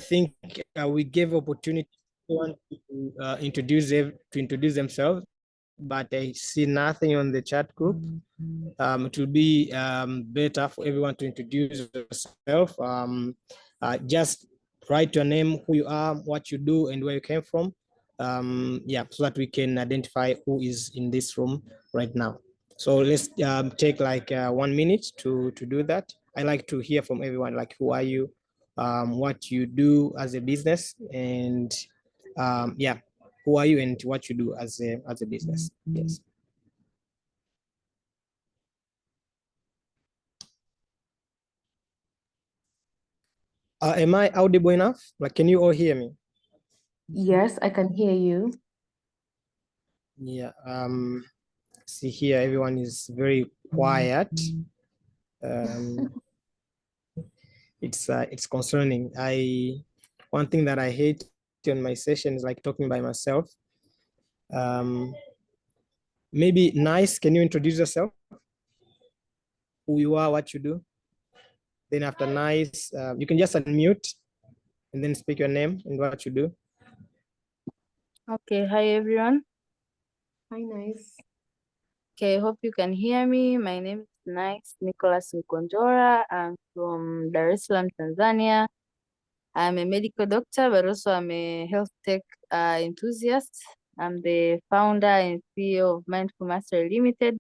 think we gave opportunity to introduce themselves, but I see nothing on the chat group. It will be better for everyone to introduce yourself. Just write your name, who you are, what you do, and where you came from. Yeah, so that we can identify who is in this room right now. So let's take like 1 minute to do that. I like to hear from everyone, like who are you, what you do as a business, and yeah, who are you and what you do as a business. Yes. Am I audible enough? Like, can you all hear me? Yes, I can hear you. Yeah. See here, everyone is very quiet. It's concerning. One thing that I hate on my session is like talking by myself. Maybe Nice, can you introduce yourself? Who you are, what you do? Then after Nice, you can just unmute and then speak your name and what you do. Okay, hi everyone. Hi, Nice. Okay, hope you can hear me. My name is Nice Nicholas Mkonjora. I'm from Dar es Salaam, Tanzania. I'm a medical doctor, but also I'm a health tech enthusiast. I'm the founder and CEO of Mindful Mastery Limited.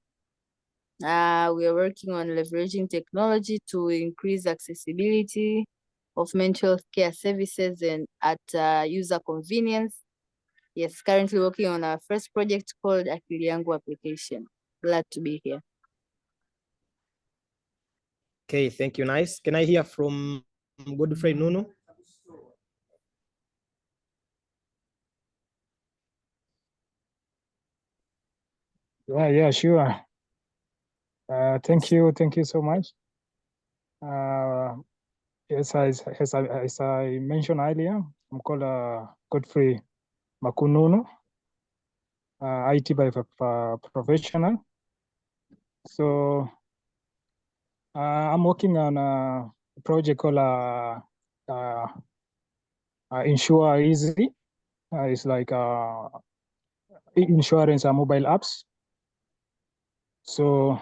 We are working on leveraging technology to increase accessibility of mental health care services and at user convenience. Yes, currently working on our first project called Akili Yangu application. Glad to be here. Okay, thank you, Nice. Can I hear from Godfrey Nunu? Yeah, sure. Thank you so much. Yes, as I mentioned earlier, I'm called Godfrey Makununu, IT by professional. So I'm working on a project called Insure Easy. It's like insurance and mobile apps. So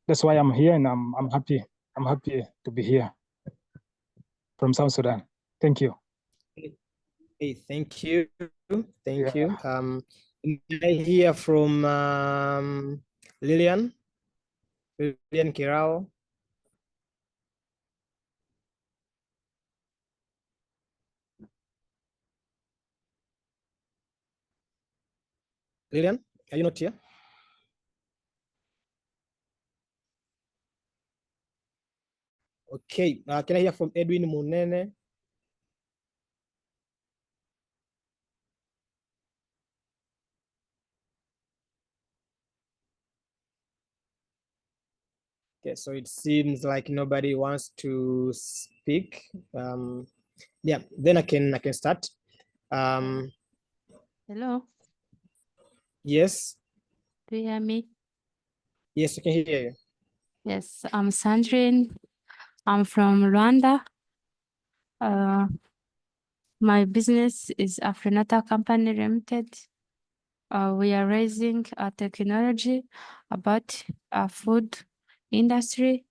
that's why I'm here, and I'm happy. I'm happy to be here from South Sudan. Thank you. Hey, thank you. Thank you. Can I hear from Lilian Kirao? Lilian, are you not here? Okay, can I hear from Edwin Munene? Okay, so it seems like nobody wants to speak. Yeah, then I can start. Hello, Yes. do you hear me? Yes, I can hear you. Yes, I'm Sandrine. I'm from Rwanda. My business is Afrinata Company Limited. We are raising technology about food industry,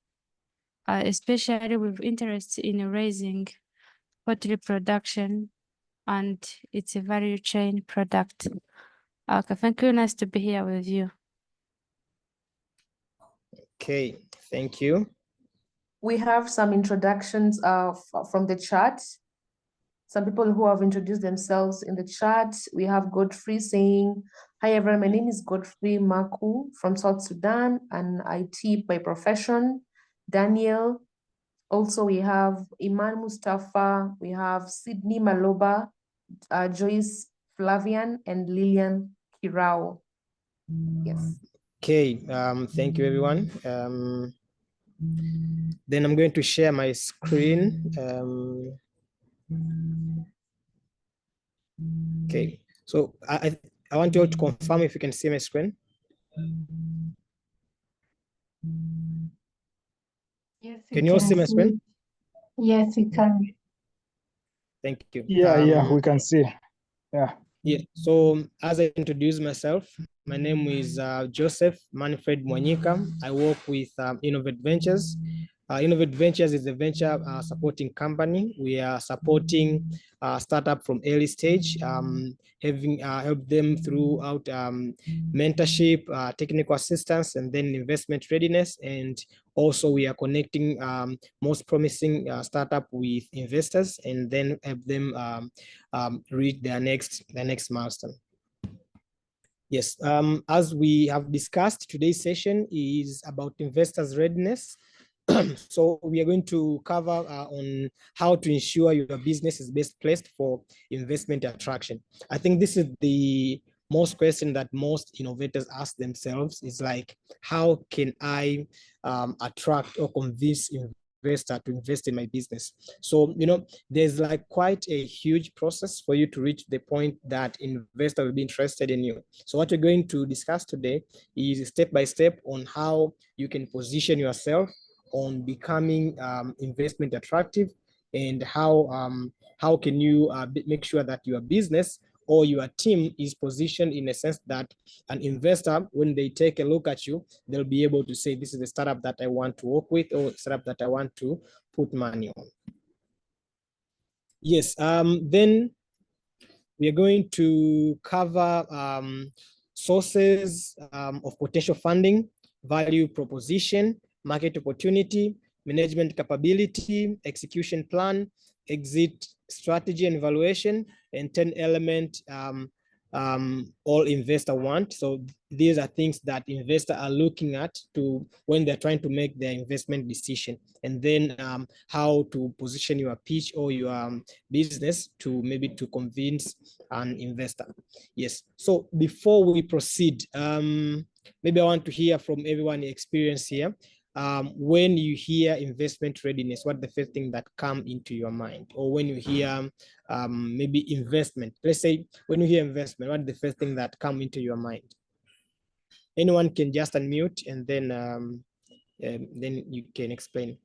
especially with interest in raising poultry production, and it's a value chain product. Okay, thank you. Nice to be here with you. Okay, thank you. We have some introductions from the chat. Some people who have introduced themselves in the chat. We have Godfrey saying, hi everyone, my name is Godfrey Maku from South Sudan and IT by profession. Daniel. Also, we have Iman Mustafa. We have Sydney Maloba, Joyce Flavian, and Lillian Kirao. Yes. Okay, thank you everyone. Then I'm going to share my screen. Okay, so I want you all to confirm if you can see my screen. Yes, can you all see my screen? Yes, we can. Thank you. Yeah, we can see. Yeah. Yeah, so as I introduce myself, my name is Joseph Manfred Mwanyika. I work with Innovate Ventures. Innovate Ventures is a venture supporting company. We are supporting startup from early stage, having helped them throughout mentorship, technical assistance, and then investment readiness. And also we are connecting most promising startup with investors, and then help them reach their next milestone. Yes, as we have discussed, today's session is about investors' readiness. So we are going to cover on how to ensure your business is best placed for investment attraction. I think this is the most question that most innovators ask themselves, is like, how can I attract or convince investor to invest in my business? So, there's like quite a huge process for you to reach the point that investor will be interested in you. So what we're going to discuss today is step by step on how you can position yourself on becoming investment attractive, and how can you make sure that your business or your team is positioned in a sense that an investor, when they take a look at you, they'll be able to say, this is the startup that I want to work with, or startup that I want to put money on. Yes, then we are going to cover sources of potential funding, value proposition, market opportunity, management capability, execution plan, exit strategy and evaluation, and 10 element all investor want. So these are things that investors are looking at to when they're trying to make their investment decision, and then how to position your pitch or your business to maybe to convince an investor. Yes. So before we proceed, maybe I want to hear from everyone experience here. When you hear investment readiness, what the first thing that come into your mind? Or when you hear maybe investment, let's say when you hear investment, what the first thing that come into your mind? Anyone can just unmute, and then you can explain.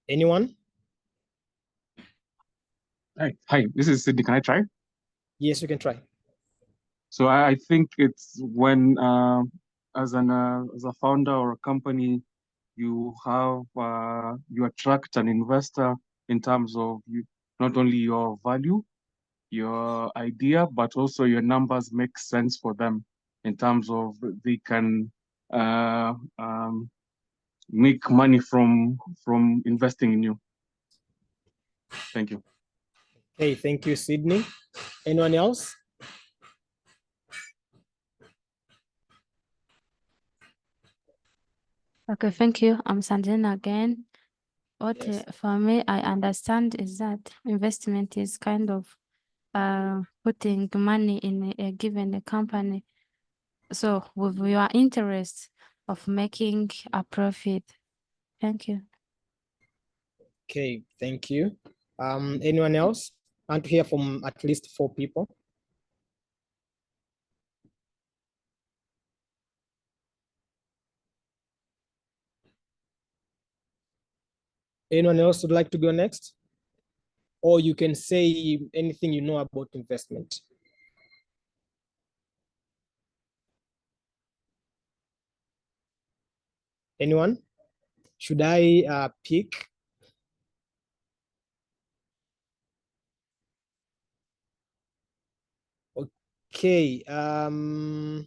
Anyone? Hi, this is Sydney. Can I try? Yes, you can try. So I think it's when, as a founder or a company, you attract an investor in terms of not only your value, your idea, but also your numbers make sense for them in terms of they can make money from investing in you. Thank you. Hey, thank you, Sydney. Anyone else? Okay, thank you. I'm Sandrine again. What Yes. for me, I understand is that investment is kind of putting money in a given company. So with your interest of making a profit. Thank you. Okay, thank you. Anyone else? I want to hear from at least 4 people. Anyone else would like to go next? Or you can say anything you know about investment. Anyone? Should I pick? Okay. I'm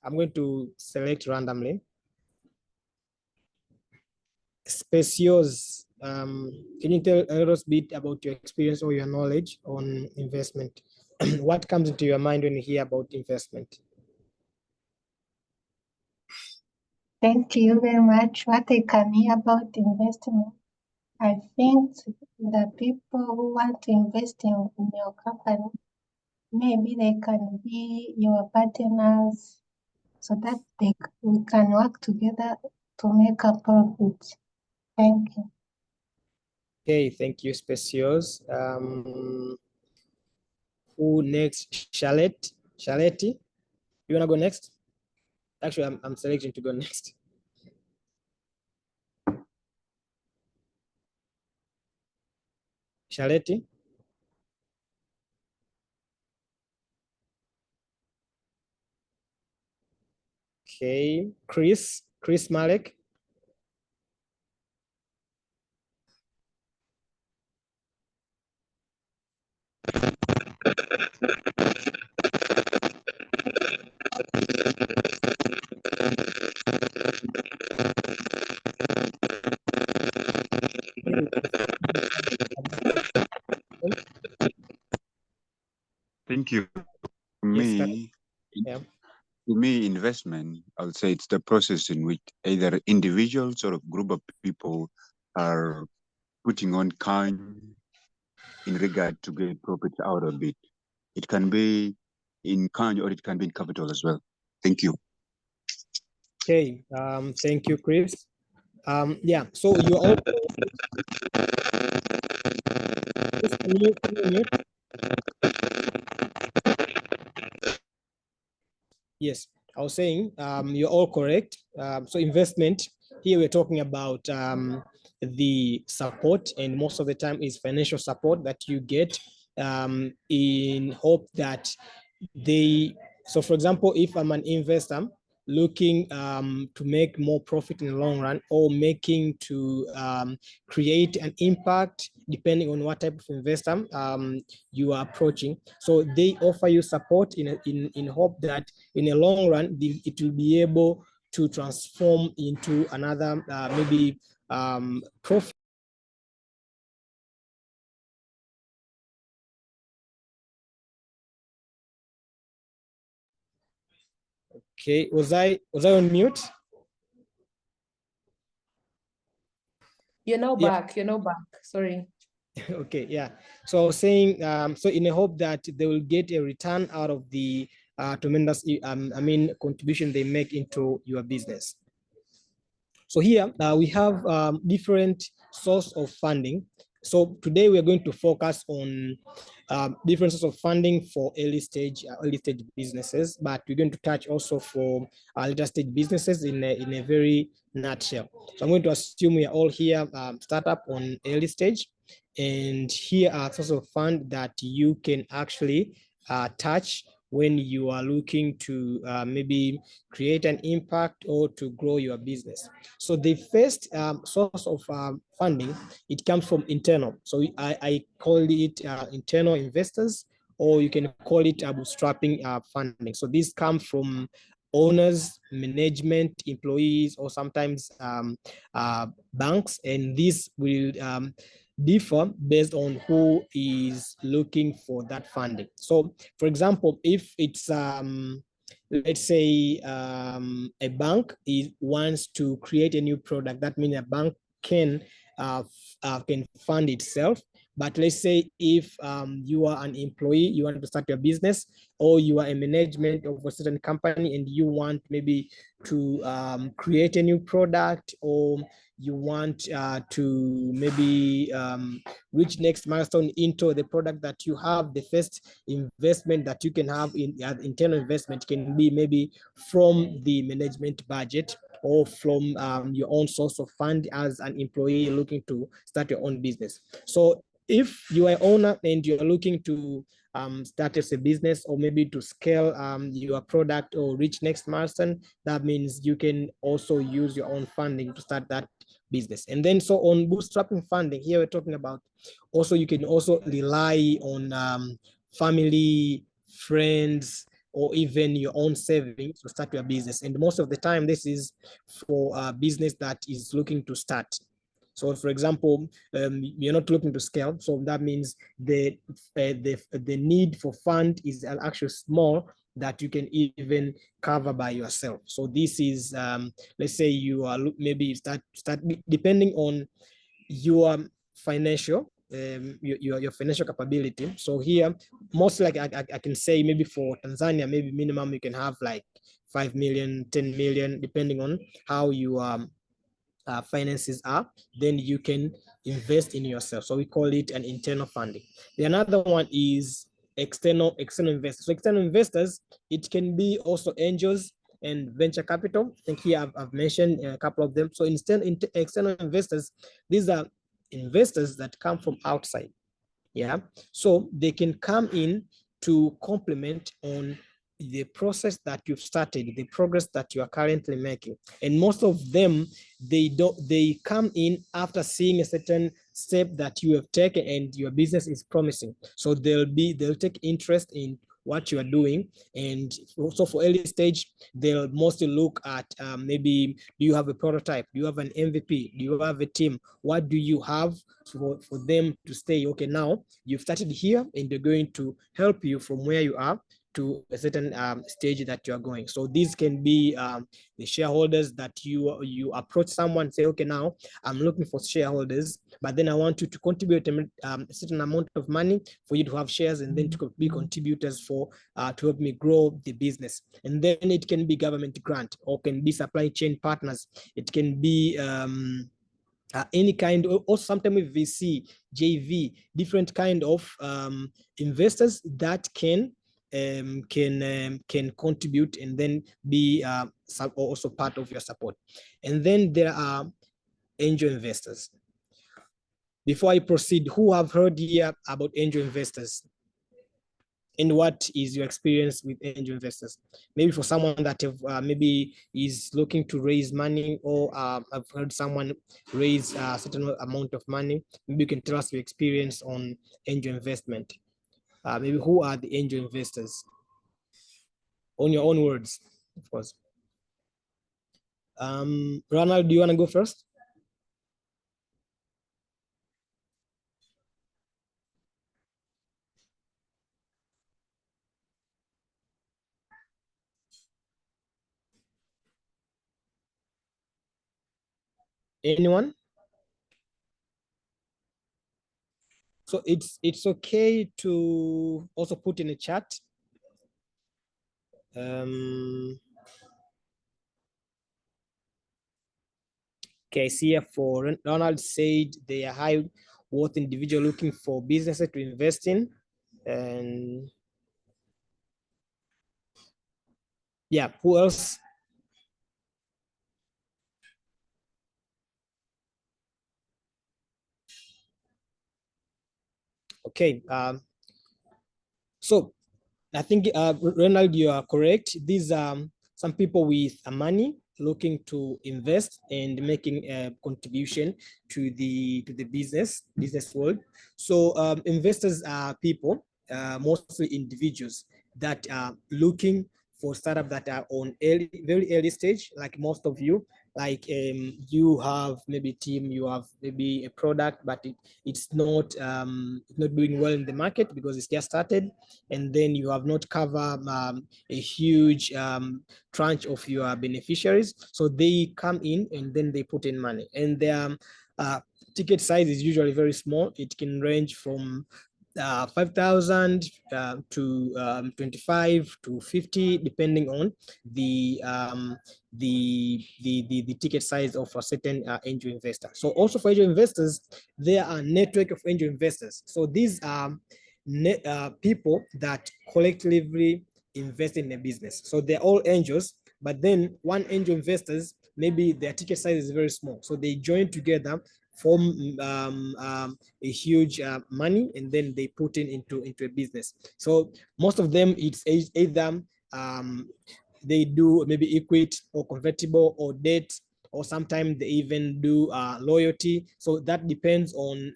going to select randomly. Specios, can you tell a little bit about your experience or your knowledge on investment? What comes into your mind when you hear about investment? Thank you very much. What I can hear about investment, I think the people who want to invest in your company, maybe they can be your partners so that we can work together to make a profit. Thank you. Okay, thank you, Specios. who next? Charlotte? You wanna go next? Actually, I'm selecting to go next. Charlotte? Okay, Chris Malek. Thank you. Yes, To me, investment, I would say it's the process in which either individuals or a group of people are putting on kind in regard to get profit out of it. It can be in kind or it can be in capital as well. Thank you. Okay, thank you, Chris. Yeah, so you all. Can you mute? Yes, I was saying you're all correct. So investment, here we're talking about the support, and most of the time is financial support that you get in hope that so for example, if I'm an investor looking to make more profit in the long run, or making to create an impact, depending on what type of investor you are approaching. So they offer you support in hope that in the long run, it will be able to transform into another maybe profit. Okay, was I on mute? You're now back. Sorry. Okay, yeah. So I was saying, so in a hope that they will get a return out of the tremendous, contribution they make into your business. So here we have different source of funding. So today we are going to focus on different sources of funding for early stage businesses, but we're going to touch also for later stage businesses in a very nutshell. So I'm going to assume we are all here startup on early stage, and here are sources of fund that you can actually touch when you are looking to maybe create an impact or to grow your business. So the first source of funding, it comes from internal. So I call it internal investors, or you can call it bootstrapping funding. So these come from owners, management, employees, or sometimes banks, and this will differ based on who is looking for that funding. So for example, if it's let's say a bank wants to create a new product, that means a bank can fund itself. But let's say if you are an employee, you want to start your business, or you are a management of a certain company and you want maybe to create a new product, or you want to maybe reach next milestone into the product that you have, the first investment that you can have in internal investment can be maybe from the management budget, or from your own source of fund as an employee looking to start your own business. So if you are an owner and you're looking to start as a business, or maybe to scale your product or reach next milestone, that means you can also use your own funding to start that business. And then so on bootstrapping funding, here we're talking about also you can also rely on family, friends, or even your own savings to start your business. And most of the time, this is for a business that is looking to start. So for example, you're not looking to scale. So that means the need for fund is actually small, that you can even cover by yourself. So this is, let's say you are maybe start depending on your financial your financial capability. So here, most like I can say maybe for Tanzania, maybe minimum you can have like 5 million, 10 million, depending on how you finances are, then you can invest in yourself. So we call it an internal funding. The another one is external investors. So external investors, it can be also angels and venture capital. I think here I've mentioned a couple of them. So instead, external investors, these are investors that come from outside. Yeah, so they can come in to complement on the process that you've started, the progress that you are currently making. And most of them, they come in after seeing a certain step that you have taken and your business is promising. So they'll take interest in what you are doing. And also for early stage, they'll mostly look at maybe, do you have a prototype? Do you have an MVP? Do you have a team? What do you have for them to say, okay, now you've started here and they're going to help you from where you are to a certain stage that you are going. So these can be the shareholders that you approach someone, say, okay, now I'm looking for shareholders, but then I want you to contribute a certain amount of money for you to have shares and then to be contributors for to help me grow the business. And then it can be government grant, or can be supply chain partners. It can be any kind of, or sometimes with VC, JV, different kind of investors that can contribute and then be also part of your support. And then there are angel investors. Before I proceed, who have heard here about angel investors? And what is your experience with angel investors? Maybe for someone that have, maybe is looking to raise money, or I've heard someone raise a certain amount of money. Maybe you can tell us your experience on angel investment. Maybe who are the angel investors? On your own words, of course. Ronald, do you want to go first? Anyone? So it's okay to also put in a chat. Okay, see here for Ronald said they are high worth individual looking for businesses to invest in. And yeah, who else? Okay, so I think Ronald, you are correct. These are some people with money looking to invest and making a contribution to the business world. So investors are people, mostly individuals, that are looking for startups that are on very early stage, like most of you. Like you have maybe a team, you have maybe a product, but it's not doing well in the market because it's just started, and then you have not covered a huge tranche of your beneficiaries. So they come in and then they put in money, and their ticket size is usually very small. It can range from 5,000 to 25 to 50, depending on the ticket size of a certain angel investor. So also for angel investors, there are network of angel investors. So these are people that collectively invest in a business. So they're all angels, but then one angel investors, maybe their ticket size is very small. So they join together, form a huge money, and then they put into a business. So most of them, it's either they do maybe equity or convertible or debt, or sometimes they even do loyalty. So that depends on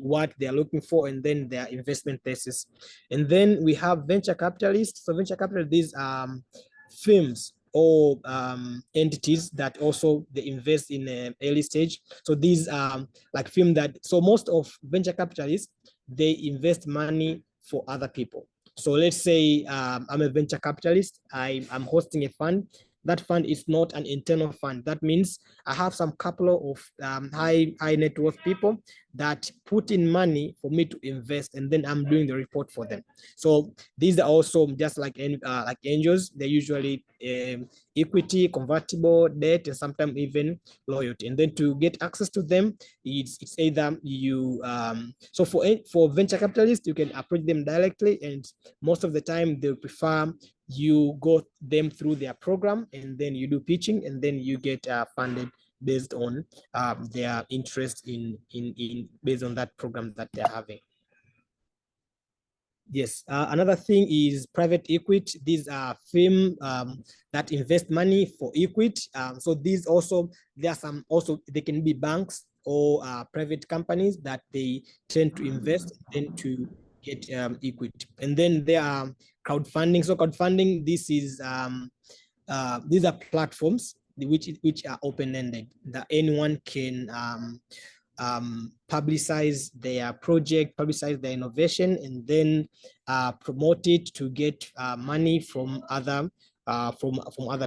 what they're looking for, and then their investment thesis. And then we have venture capitalists. So venture capitalists, these firms or entities that also they invest in an early stage. So these are like firms that, so most of venture capitalists, they invest money for other people. So let's say I'm a venture capitalist, I'm hosting a fund, that fund is not an internal fund. That means I have some couple of high net worth people that put in money for me to invest, and then I'm doing the report for them. So these are also just like angels. They're usually equity, convertible debt, and sometimes even loyalty. And then to get access to them, it's either you so for venture capitalists, you can approach them directly, and most of the time they prefer you go them through their program, and then you do pitching, and then you get funded based on their interest in based on that program that they're having. Yes, another thing is private equity. These are firms that invest money for equity. So these also, there are some also, they can be banks or private companies that they tend to invest in to get equity. And then there are crowdfunding. So crowdfunding, this is these are platforms which are open-ended, that anyone can publicize their project, publicize their innovation, and then promote it to get money from other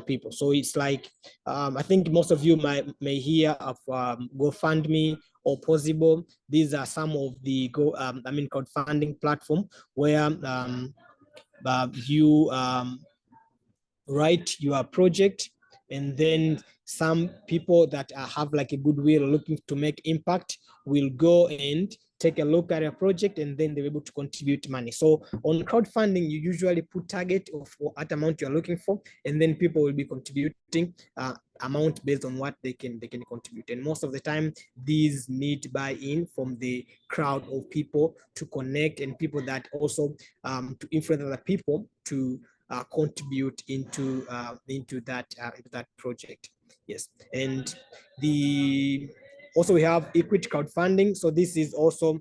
people. So it's like I think most of you may hear of GoFundMe or Possible. These are some of the crowdfunding platform where you write your project, and then some people that have like a goodwill looking to make impact will go and take a look at your project, and then they're able to contribute money. So on crowdfunding, you usually put target of what amount you're looking for, and then people will be contributing amount based on what they can contribute. And most of the time, these need buy-in from the crowd of people to connect, and people that also to influence other people to contribute into that project. Yes, and also we have equity crowdfunding. So this is also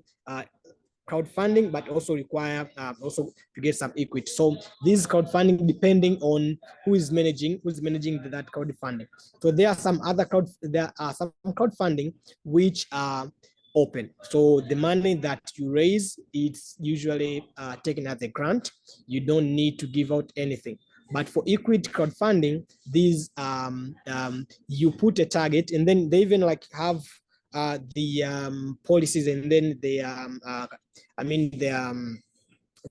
crowdfunding, but also require also to get some equity. So this crowdfunding, depending on who is managing that crowdfunding. So there are some crowdfunding which are open. So the money that you raise, it's usually taken as a grant. You don't need to give out anything. But for equity crowdfunding, these you put a target, and then they even like have the policies, and then the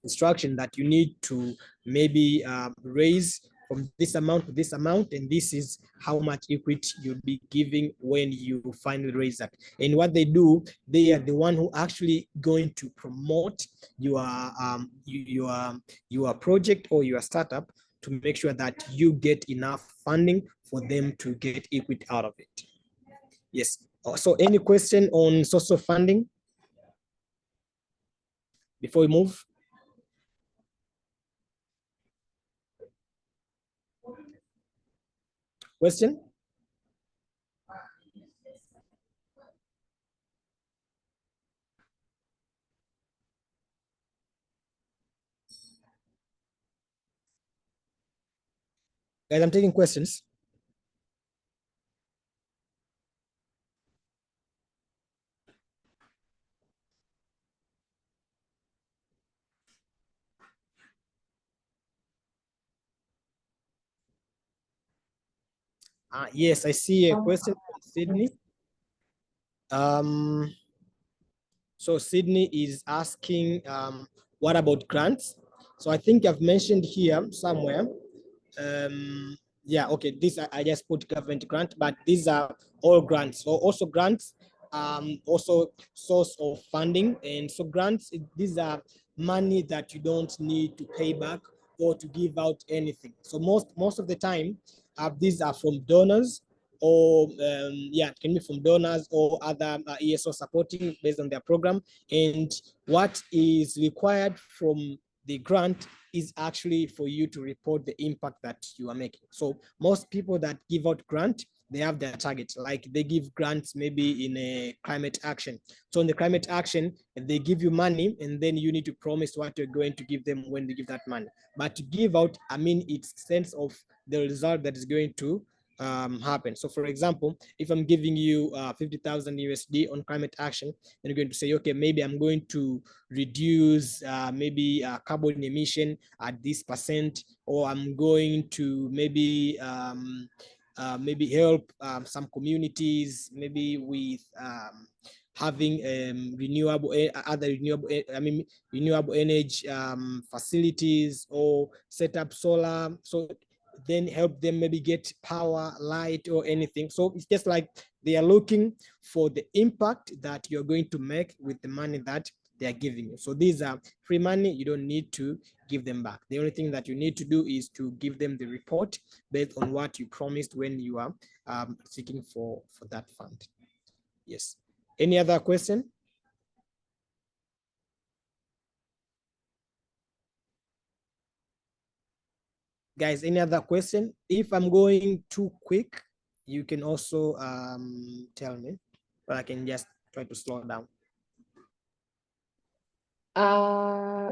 instruction that you need to maybe raise from this amount to this amount, and this is how much equity you'll be giving when you finally raise that. And what they do, they are the one who actually going to promote your project or your startup to make sure that you get enough funding for them to get equity out of it. Yes. So any question on source of funding before we move? Question? Guys, I'm taking questions. Yes, I see a question from Sydney. So Sydney is asking, what about grants? So I think I've mentioned here somewhere. Yeah, okay, this I just put government grant, but these are all grants. So also grants, also source of funding. And so grants, these are money that you don't need to pay back or to give out anything. So most of the time, these are from donors, or yeah, it can be from donors or other ESO supporting based on their program. And what is required from the grant is actually for you to report the impact that you are making. So most people that give out grant, they have their target, like they give grants maybe in a climate action. So in the climate action, they give you money, and then you need to promise what you're going to give them when they give that money. But to give out, I mean, it's sense of the result that is going to happen. So for example, if I'm giving you 50,000 USD on climate action, then you're going to say, okay, maybe I'm going to reduce maybe carbon emission at this percent, or I'm going to maybe help some communities maybe with having renewable energy facilities, or set up solar, so then help them maybe get power, light, or anything. So it's just like they are looking for the impact that you're going to make with the money that they are giving you. So these are free money. You don't need to give them back. The only thing that you need to do is to give them the report based on what you promised when you are seeking for that fund. Yes. Any other question? Guys, any other question? If I'm going too quick, you can also tell me, but I can just try to slow down.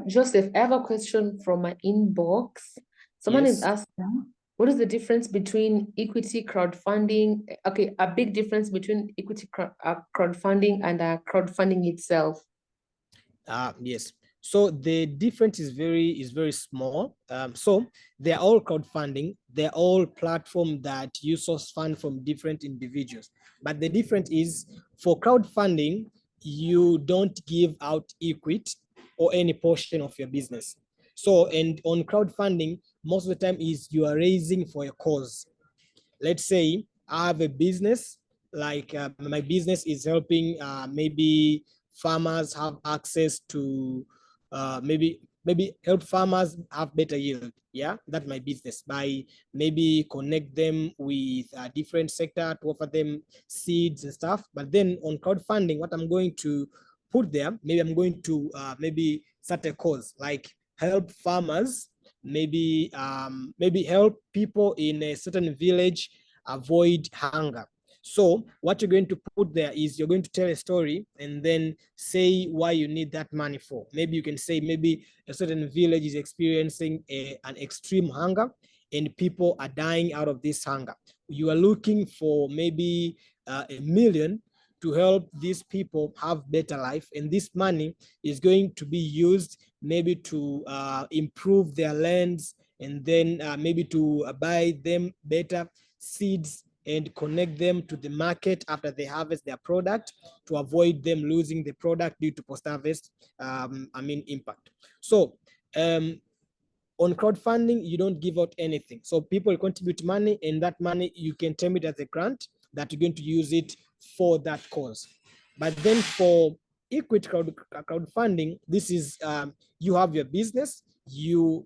Joseph, I have a question from my inbox. Someone is Yes. asking, what is the difference between equity crowdfunding? Okay, a big difference between equity crowdfunding and crowdfunding itself. Yes. So the difference is very small. So they're all crowdfunding. They're all platforms that you source fund from different individuals. But the difference is, for crowdfunding, you don't give out equity or any portion of your business. So, and on crowdfunding, most of the time is you are raising for a cause. Let's say I have a business, like my business is helping maybe farmers have access to maybe help farmers have better yield. Yeah, that's my business, by maybe connect them with a different sector to offer them seeds and stuff. But then on crowdfunding, what I'm going to put there, maybe I'm going to maybe start a cause, like help farmers, maybe help people in a certain village avoid hunger. So what you're going to put there is you're going to tell a story and then say why you need that money for. Maybe you can say maybe a certain village is experiencing an extreme hunger and people are dying out of this hunger. You are looking for maybe $1 million to help these people have better life, and this money is going to be used maybe to improve their lands, and then maybe to buy them better seeds and connect them to the market after they harvest their product, to avoid them losing the product due to post-harvest impact. So on crowdfunding, you don't give out anything. So people contribute money, and that money you can term it as a grant that you're going to use it for that cause. But then for equity crowdfunding, this is you have your business, you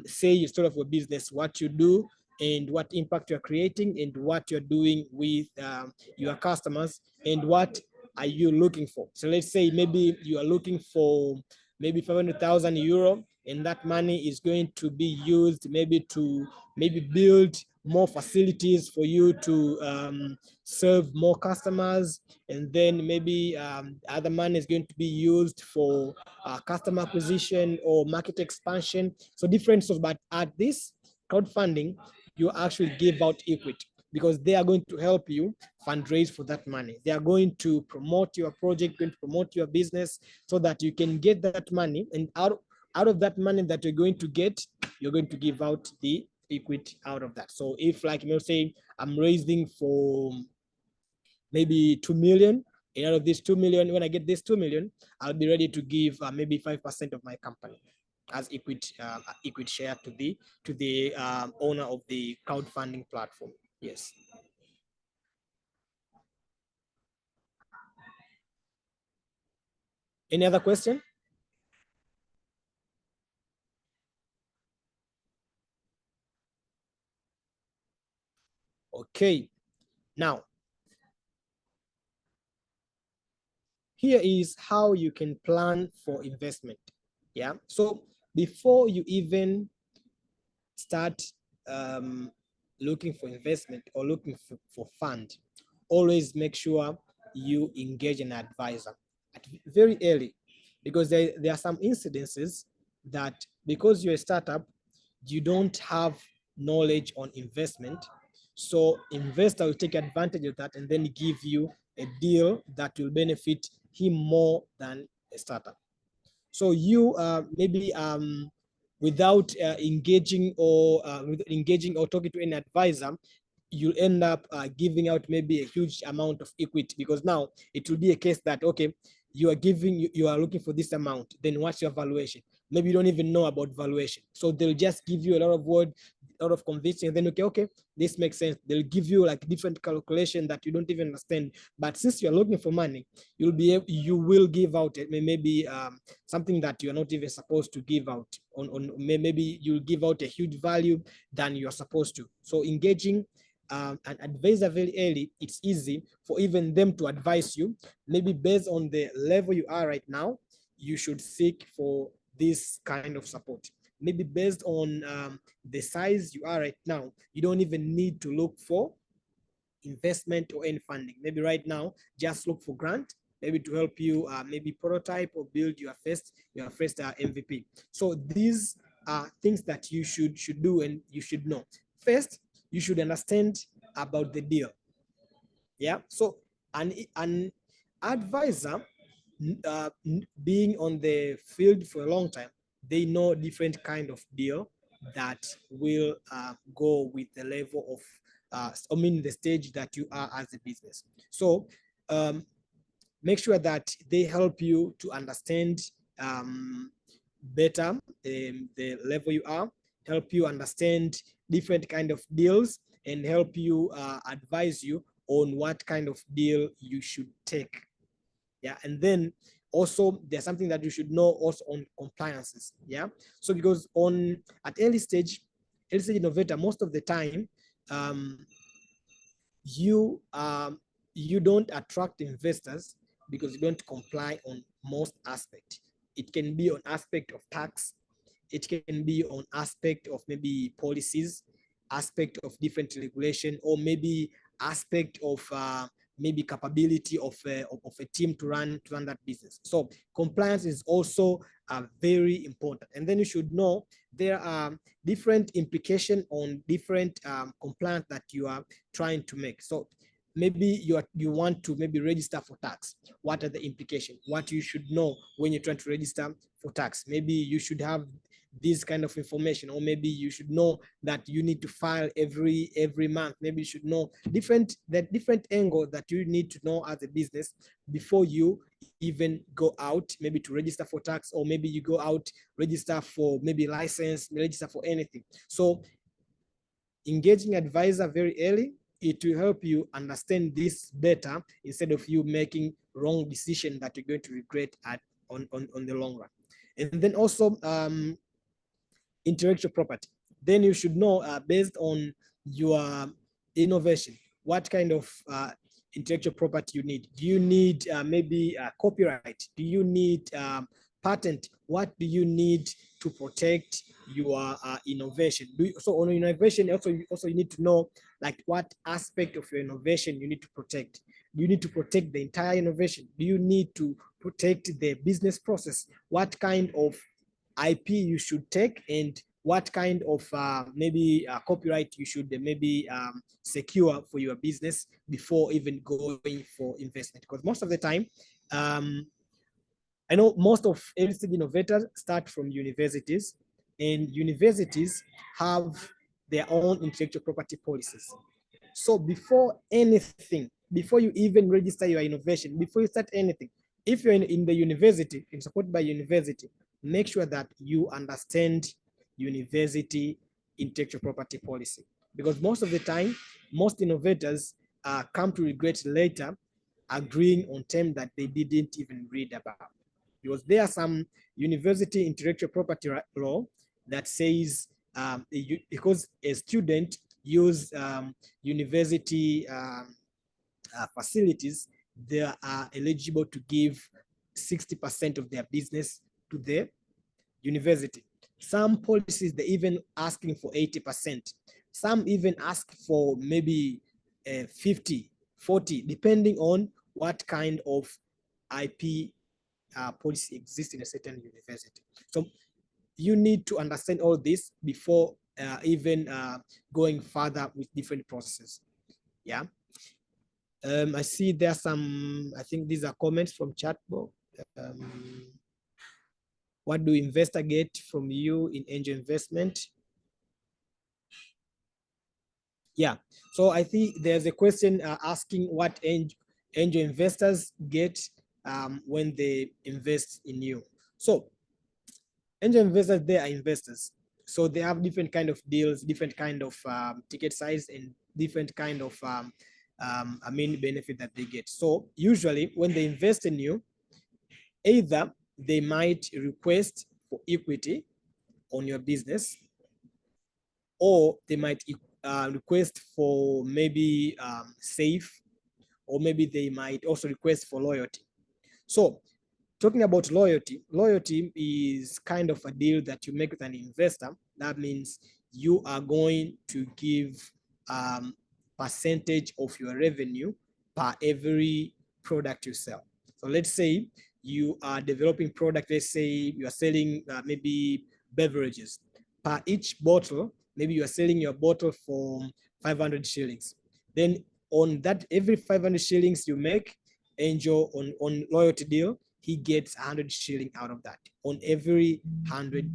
say you start off your business, what you do and what impact you're creating and what you're doing with your customers and what are you looking for. So let's say maybe you are looking for maybe 500,000 euro, and that money is going to be used maybe to build more facilities for you to serve more customers, and then maybe other money is going to be used for customer acquisition or market expansion. So different sources, but at this crowdfunding, you actually give out equity because they are going to help you fundraise for that money. They are going to promote your project, going to promote your business so that you can get that money, and out of that money that you're going to get, you're going to give out the equity out of that. So if, like, say I'm raising for maybe 2 million, and out of this 2 million, when I get this 2 million, I'll be ready to give maybe 5% of my company as equity share to the owner of the crowdfunding platform. Yes. Any other question? Okay, now here is how you can plan for investment. Yeah, so before you even start looking for investment or looking for fund, always make sure you engage an advisor at very early, because there are some incidences that because you're a startup, you don't have knowledge on investment. So investor will take advantage of that and then give you a deal that will benefit him more than a startup. So you maybe without engaging or talking to an advisor, you'll end up giving out maybe a huge amount of equity, because now it will be a case that, okay, you are looking for this amount, then what's your valuation? Maybe you don't even know about valuation. So they'll just give you a lot of word, a lot of convincing, and then okay, this makes sense. They'll give you like different calculation that you don't even understand. But since you're looking for money, you will give out maybe something that you're not even supposed to give out on maybe you'll give out a huge value than you're supposed to. So engaging an advisor very early, it's easy for even them to advise you. Maybe based on the level you are right now, you should seek for this kind of support. Maybe based on the size you are right now, you don't even need to look for investment or any funding. Maybe right now, just look for grant, maybe to help you maybe prototype or build your first MVP. So these are things that you should do and you should know. First, you should understand about the deal. Yeah. So an advisor, being on the field for a long time, they know different kind of deal that will go with the level of the stage that you are as a business. So make sure that they help you to understand better the level you are, help you understand different kind of deals, and help you advise you on what kind of deal you should take. Yeah. And then also there's something that you should know also on compliances. Yeah. So because at early stage innovator, most of the time you don't attract investors because you don't comply on most aspects. It can be on aspect of tax, it can be on aspect of maybe policies, aspect of different regulation, or maybe aspect of maybe capability of a team to run that business. So compliance is also very important. And then you should know there are different implications on different compliance that you are trying to make. So maybe you want to maybe register for tax. What are the implications? What you should know when you're trying to register for tax? Maybe you should have this kind of information, or maybe you should know that you need to file every month. Maybe you should know different angles that you need to know as a business before you even go out maybe to register for tax, or maybe you go out register for maybe license, register for anything. So engaging advisor very early, it will help you understand this better instead of you making wrong decision that you're going to regret on the long run. And then also intellectual property. Then you should know based on your innovation, what kind of intellectual property you need. Do you need maybe copyright? Do you need patent? What do you need to protect your innovation? So on innovation, also you need to know like what aspect of your innovation you need to protect. Do you need to protect the entire innovation? Do you need to protect the business process? What kind of IP you should take, and what kind of maybe copyright you should maybe secure for your business before even going for investment? Because most of the time, I know most of early-stage innovators start from universities, and universities have their own intellectual property policies. So before anything, before you even register your innovation, before you start anything, if you're in the university and supported by university, make sure that you understand university intellectual property policy. Because most of the time, most innovators come to regret later agreeing on terms that they didn't even read about. Because there are some university intellectual property law that says because a student use university facilities, they are eligible to give 60% of their business to the university. Some policies, they even asking for 80%. Some even ask for maybe 50, 40, depending on what kind of IP policy exists in a certain university. So you need to understand all this before even going further with different processes. Yeah. I see there are some, I think these are comments from chat box. What do investors get from you in angel investment? Yeah, so I think there's a question asking what angel investors get when they invest in you. So angel investors, they are investors. So they have different kind of deals, different kind of ticket size, and different kind of benefit that they get. So usually when they invest in you, either they might request for equity on your business, or they might request for maybe safe, or maybe they might also request for loyalty. So talking about loyalty, loyalty is kind of a deal that you make with an investor. That means you are going to give percentage of your revenue per every product you sell. So let's say you are developing product, let's say you are selling maybe beverages. Per each bottle, maybe you are selling your bottle for 500 shillings. Then on that, every 500 shillings you make, Angel on loyalty deal, he gets 100 shilling out of that on every 100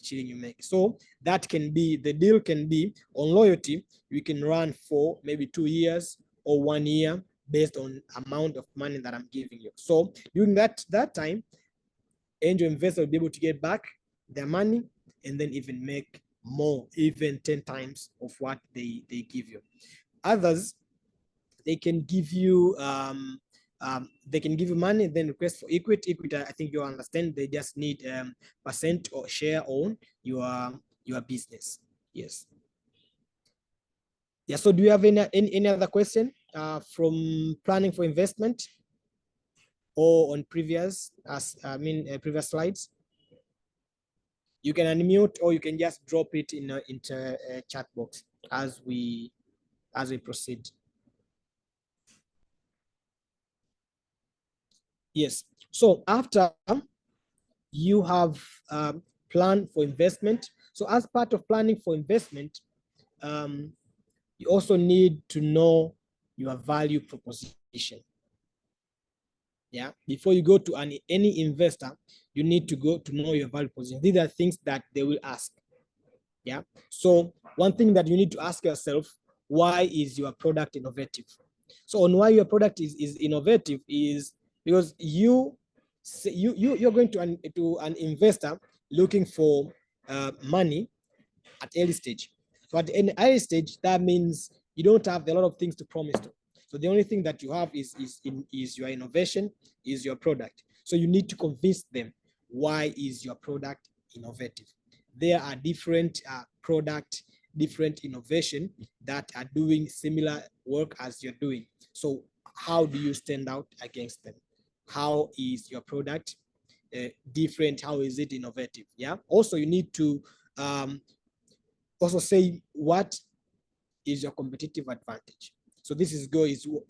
shilling you make. So that can be, the deal can be on loyalty, you can run for maybe 2 years or 1 year based on amount of money that I'm giving you. So during that time, angel investor will be able to get back their money and then even make more, even 10 times of what they give you. Others, they can give you money, then request for equity. I think you understand, they just need percent or share on your business. Yes. Yeah, so do you have any other question from planning for investment or on previous previous slides? You can unmute or you can just drop it into a chat box as we proceed. Yes, so after you have planned for investment, so as part of planning for investment, you also need to know your value proposition. Yeah, before you go to any investor, you need to go to know your value proposition. These are things that they will ask. Yeah, so one thing that you need to ask yourself, why is your product innovative? So on why your product is innovative is because you're going to an investor looking for money at early stage. So at an early stage, that means you don't have a lot of things to promise to. So the only thing that you have is your innovation, is your product. So you need to convince them, why is your product innovative? There are different product, different innovation that are doing similar work as you're doing. So how do you stand out against them? How is your product different? How is it innovative? Yeah. Also, you need to also say what is your competitive advantage. So this is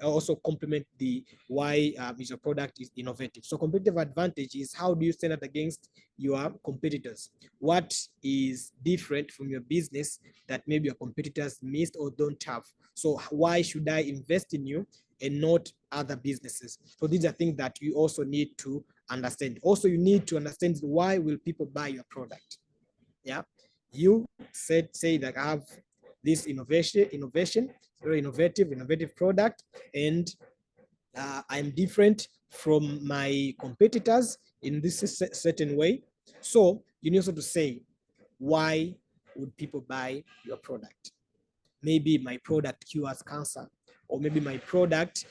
also complement the why is your product is innovative. So competitive advantage is how do you stand out against your competitors? What is different from your business that maybe your competitors missed or don't have? So why should I invest in you and not other businesses? So these are things that you also need to understand. Also, you need to understand why will people buy your product? Yeah, you say that I have this innovation, very innovative product, and I'm different from my competitors in this certain way. So you need also to say, why would people buy your product? Maybe my product cures cancer, or maybe my product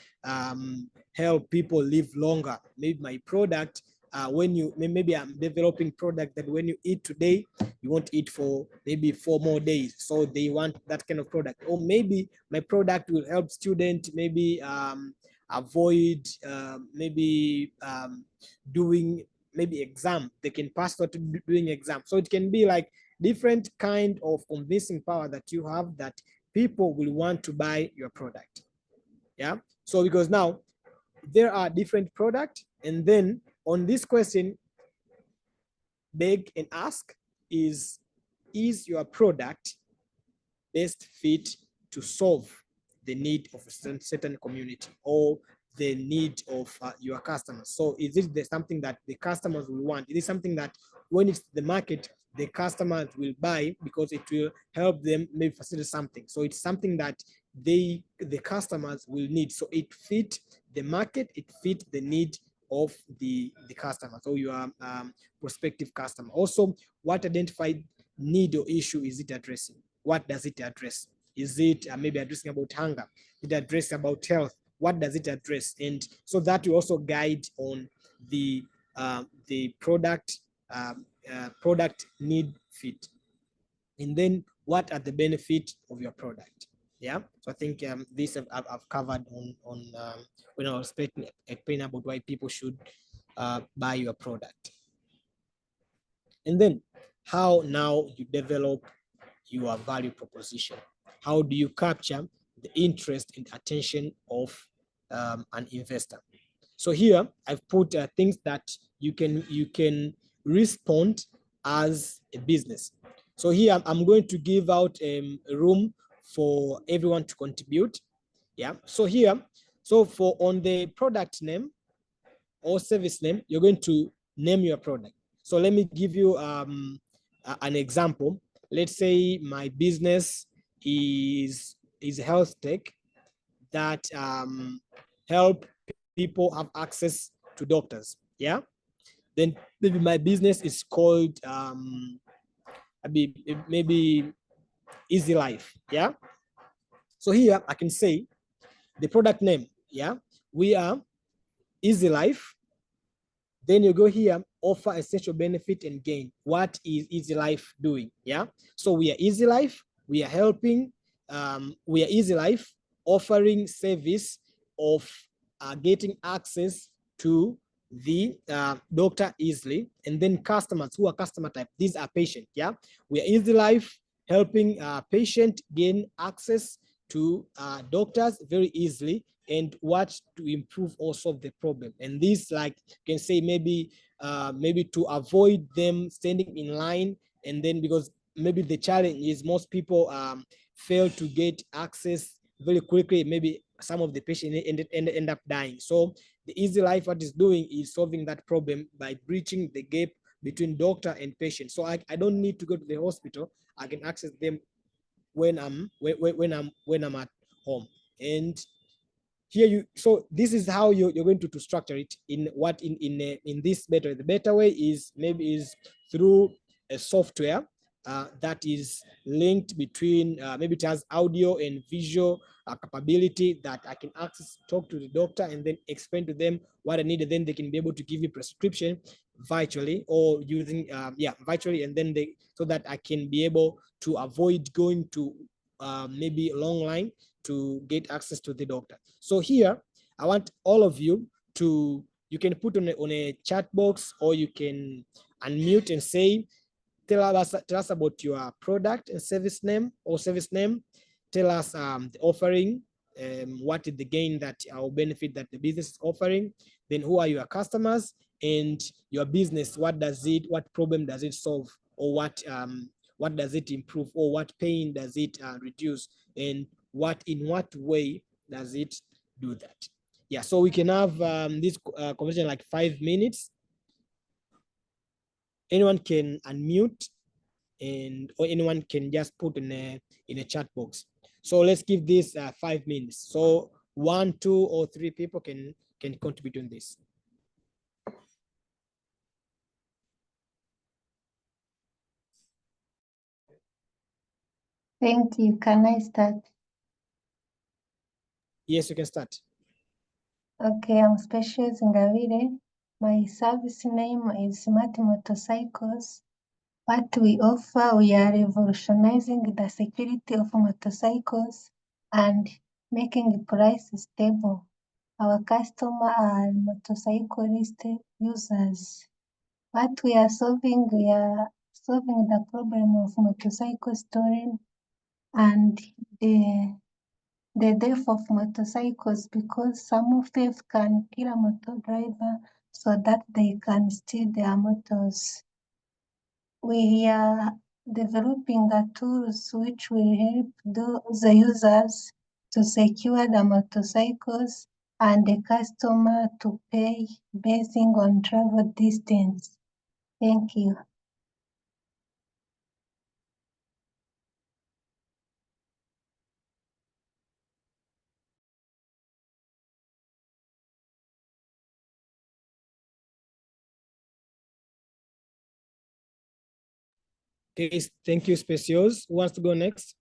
help people live longer. Maybe my product, maybe I'm developing product that when you eat today, you won't eat for maybe 4 more days. So they want that kind of product. Or maybe my product will help students maybe avoid doing maybe exam. They can pass through to doing exam. So it can be like different kind of convincing power that you have that people will want to buy your product. Yeah. So because now there are different products, and then on this question, beg and ask is is your product best fit to solve the need of a certain community or the need of your customers? So is it something that the customers will want? Is it something that when it's the market, the customers will buy because it will help them maybe facilitate something? So it's something that the customers will need. So it fit the market, it fit the need of the customer, so your prospective customer. Also, what identified need or issue is it addressing? What does it address? Is it maybe addressing about hunger? Is it addressing about health? What does it address? And so that will also guide on the product need fit. And then what are the benefits of your product? Yeah, so I think this I've covered on when I was explaining about why people should buy your product. And then how now you develop your value proposition. How do you capture the interest and attention of an investor? So here I've put things that you can respond as a business. So here I'm going to give out a room for everyone to contribute. Yeah. So here, so for on the product name or service name, you're going to name your product. So let me give you an example. Let's say my business is health tech that help people have access to doctors. Yeah. Then maybe my business is called maybe Easy Life. Yeah. So here I can say the product name. Yeah. We are Easy Life. Then you go here, offer essential benefit and gain. What is Easy Life doing? Yeah. So we are Easy Life. We are helping. We are Easy Life offering service of getting access to the doctor easily. And then customers, who are customer type? These are patients. Yeah. We are Easy Life helping patient gain access to doctors very easily, and what to improve or solve the problem. And this, like, you can say maybe to avoid them standing in line, and then because maybe the challenge is most people fail to get access very quickly. Maybe some of the patients end up dying. So the Easy Life, what is doing is solving that problem by bridging the gap between doctor and patient. So I don't need to go to the hospital. I can access them when I'm at home. And here so this is how you're going to structure it in this better. The better way is maybe through a software that is linked between maybe it has audio and visual capability that I can access, talk to the doctor, and then explain to them what I need, and then they can be able to give you prescription virtually or using virtually, and then so that I can be able to avoid going to maybe a long line to get access to the doctor. So here I want all of you to, you can put on a chat box, or you can unmute and say, tell us about your product and service name or service name. Tell us the offering, what is the gain that or benefit that the business is offering. Then who are your customers, and your business, what problem does it solve, or what does it improve, or what pain does it reduce, and in what way does it do that? Yeah, so we can have this conversation like 5 minutes. Anyone can unmute, or anyone can just put in a chat box. So let's give this 5 minutes. So 1, 2, or 3 people can contribute on this. Thank you. Can I start? Yes, you can start. Okay, I'm Specials Ngavire. My service name is Smart Motorcycles. What we offer, we are revolutionizing the security of motorcycles and making price stable. Our customers are motorcyclist users. What we are solving the problem of motorcycle storing and the death of motorcycles, because some of them can kill a motor driver so that they can steal their motors. We are developing a tools which will help the users to secure the motorcycles and the customer to pay based on travel distance. Thank you. Okay, thank you, Specios. Who wants to go next?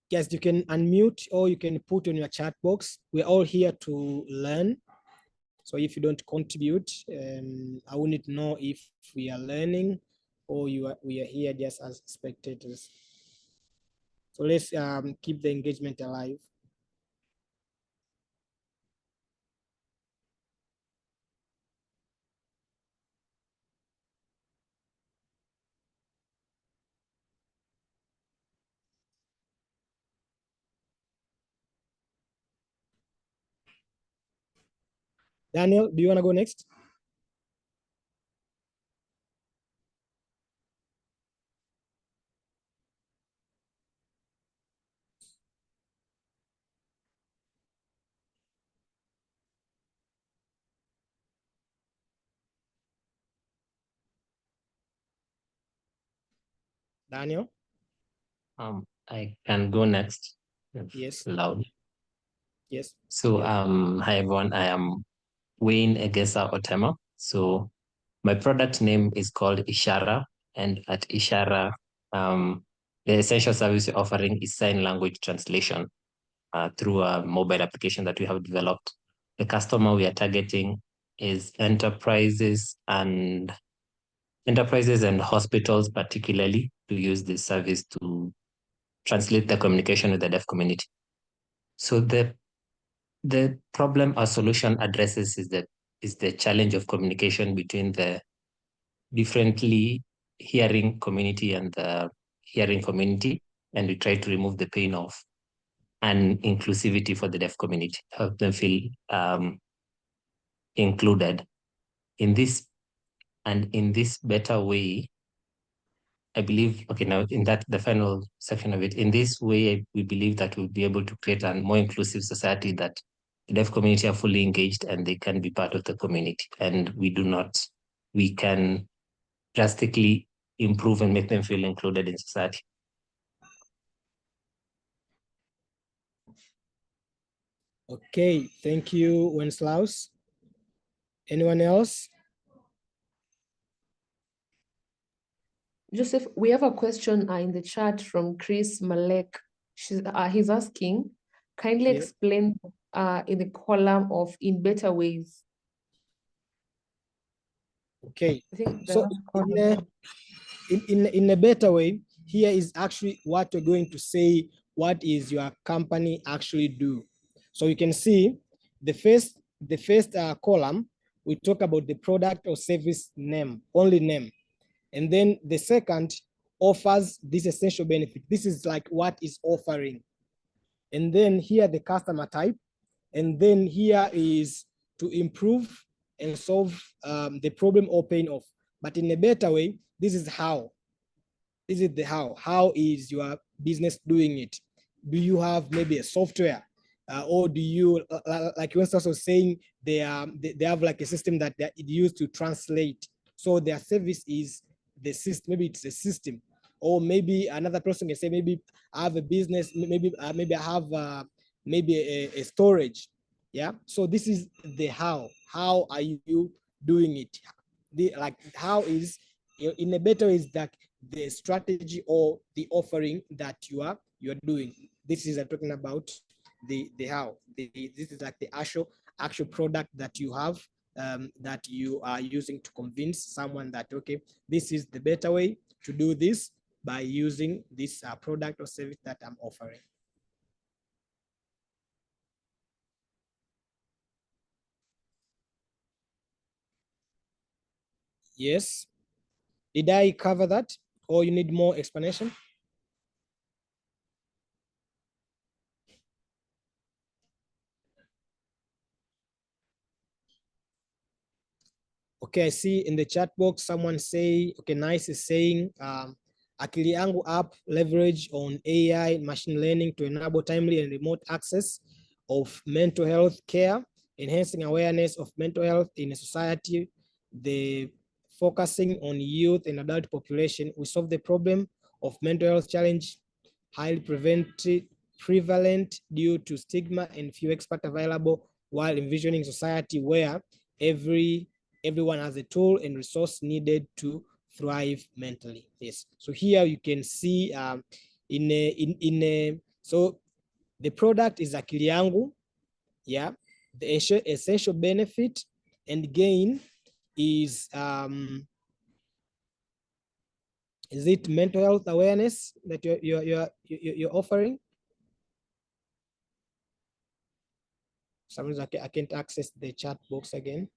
Yes, you can unmute or you can put on your chat box. We're all here to learn. So if you don't contribute, I wouldn't know if we are learning or we are here just as spectators. So let's keep the engagement alive. Daniel, do you want to go next? Daniel? I can go next. Yes. Loud. Yes. So, hi everyone. I am Wayne Egesa Otema. So, my product name is called Ishara, and at Ishara, the essential service we're offering is sign language translation through a mobile application that we have developed. The customer we are targeting is enterprises and hospitals, particularly, to use this service to translate the communication with the deaf community. So the problem our solution addresses is the challenge of communication between the differently hearing community and the hearing community, and we try to remove the pain of and inclusivity for the deaf community, help them feel included in this. And in this better way, I believe, okay, now in that, the final section of it, in this way, we believe that we'll be able to create a more inclusive society that the deaf community are fully engaged and they can be part of the community. And we can drastically improve and make them feel included in society. Okay, thank you, Wenslaus. Anyone else? Joseph, we have a question in the chat from Chris Malek. He's asking, kindly explain in the column of in better ways. Okay, so in a better way, here is actually what we're going to say, what is your company actually do. So you can see the first column, we talk about the product or service name, only name. And then the second offers this essential benefit. This is like what is offering. And then here the customer type. And then here is to improve and solve the problem or pain of. But in a better way, this is how. This is the how. How is your business doing it? Do you have maybe a software? Or do you, like Winston was saying, they have like a system that they use to translate. So their service is the system, maybe it's a system. Or maybe another person can say, maybe I have a business, maybe I have maybe a storage. Yeah. So this is the how. How are you doing it? Like how is, in a better way, is that the strategy or the offering that you're doing. This is talking about the how. This is like the actual product that you have, that you are using to convince someone that, okay, this is the better way to do this by using this product or service that I'm offering. Yes. Did I cover that, or you need more explanation? Okay, I see in the chat box someone say, okay, Nice is saying, Akili Yangu app leverage on AI machine learning to enable timely and remote access of mental health care, enhancing awareness of mental health in a society. The focusing on youth and adult population, we solve the problem of mental health challenge, highly prevalent due to stigma and few experts available, while envisioning society where everyone has a tool and resource needed to thrive mentally. Yes. So here you can see so the product is Akili Yangu. Yeah. The essential benefit and gain is it mental health awareness that you're offering? For some reason I can't access the chat box again.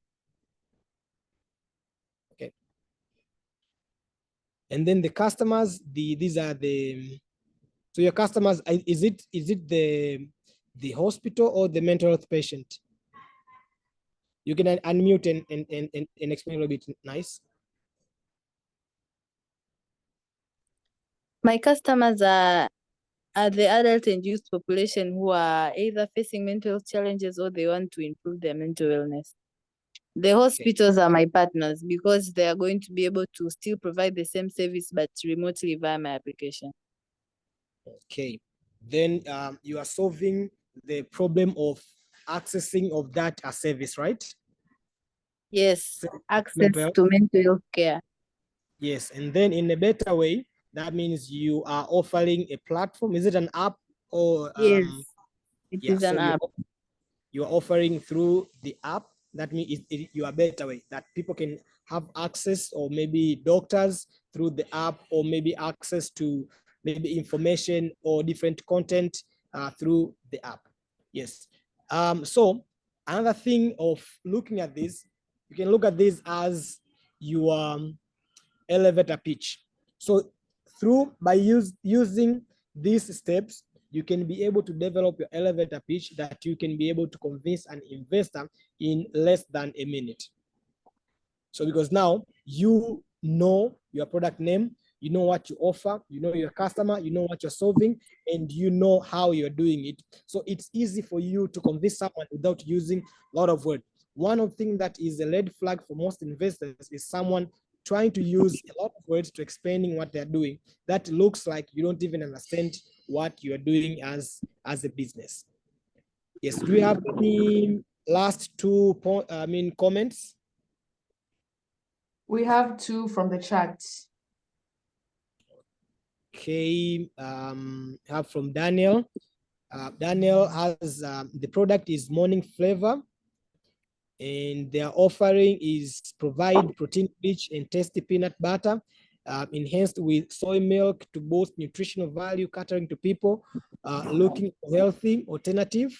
Okay. And then the customers, these are the, so your customers, is it the hospital or the mental health patient? You can unmute and explain a little bit, Nice. My customers are the adult and youth population who are either facing mental health challenges or they want to improve their mental wellness. The hospitals are my partners because they are going to be able to still provide the same service but remotely via my application. Okay, then you are solving the problem of accessing of that service, right? Yes, access mental to mental health care. Yes, and then in a better way, that means you are offering a platform. Is it an app or? Yes, it is an app. You're offering through the app. That means you are better way that people can have access, or maybe doctors through the app, or maybe access to maybe information or different content through the app. Yes. So another thing of looking at this, you can look at this as your elevator pitch. So by using these steps, you can be able to develop your elevator pitch that you can be able to convince an investor in less than a minute. So because now you know your product name, you know what you offer, you know your customer, you know what you're solving, and you know how you're doing it. So it's easy for you to convince someone without using a lot of words. One of the things that is a red flag for most investors is someone trying to use a lot of words to explaining what they're doing. That looks like you don't even understand what you're doing as a business. Yes, do we have any last two comments? We have two from the chat. Okay, have from Daniel. Daniel has the product is morning flavor, and their offering is provide protein-rich and tasty peanut butter, enhanced with soy milk to boost nutritional value, catering to people looking for healthy alternative.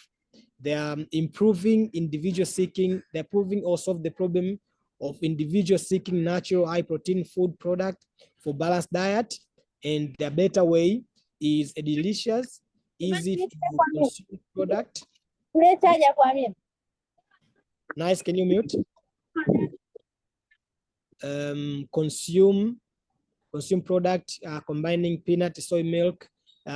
They are improving individual seeking. They're improving or solve the problem of individual seeking natural high protein food product for balanced diet. And the better way is a delicious, easy to consume product. Nice, can you mute? Consume product combining peanut, soy milk,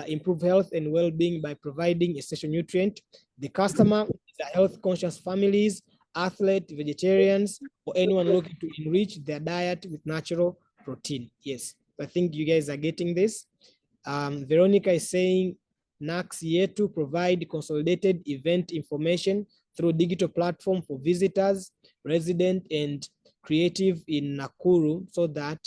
improve health and well-being by providing essential nutrient. The customer is a health conscious families, athletes, vegetarians, or anyone looking to enrich their diet with natural protein. Yes, I think you guys are getting this. Veronica is saying NACS yetu provide consolidated event information through digital platform for visitors, resident, and creative in Nakuru, so that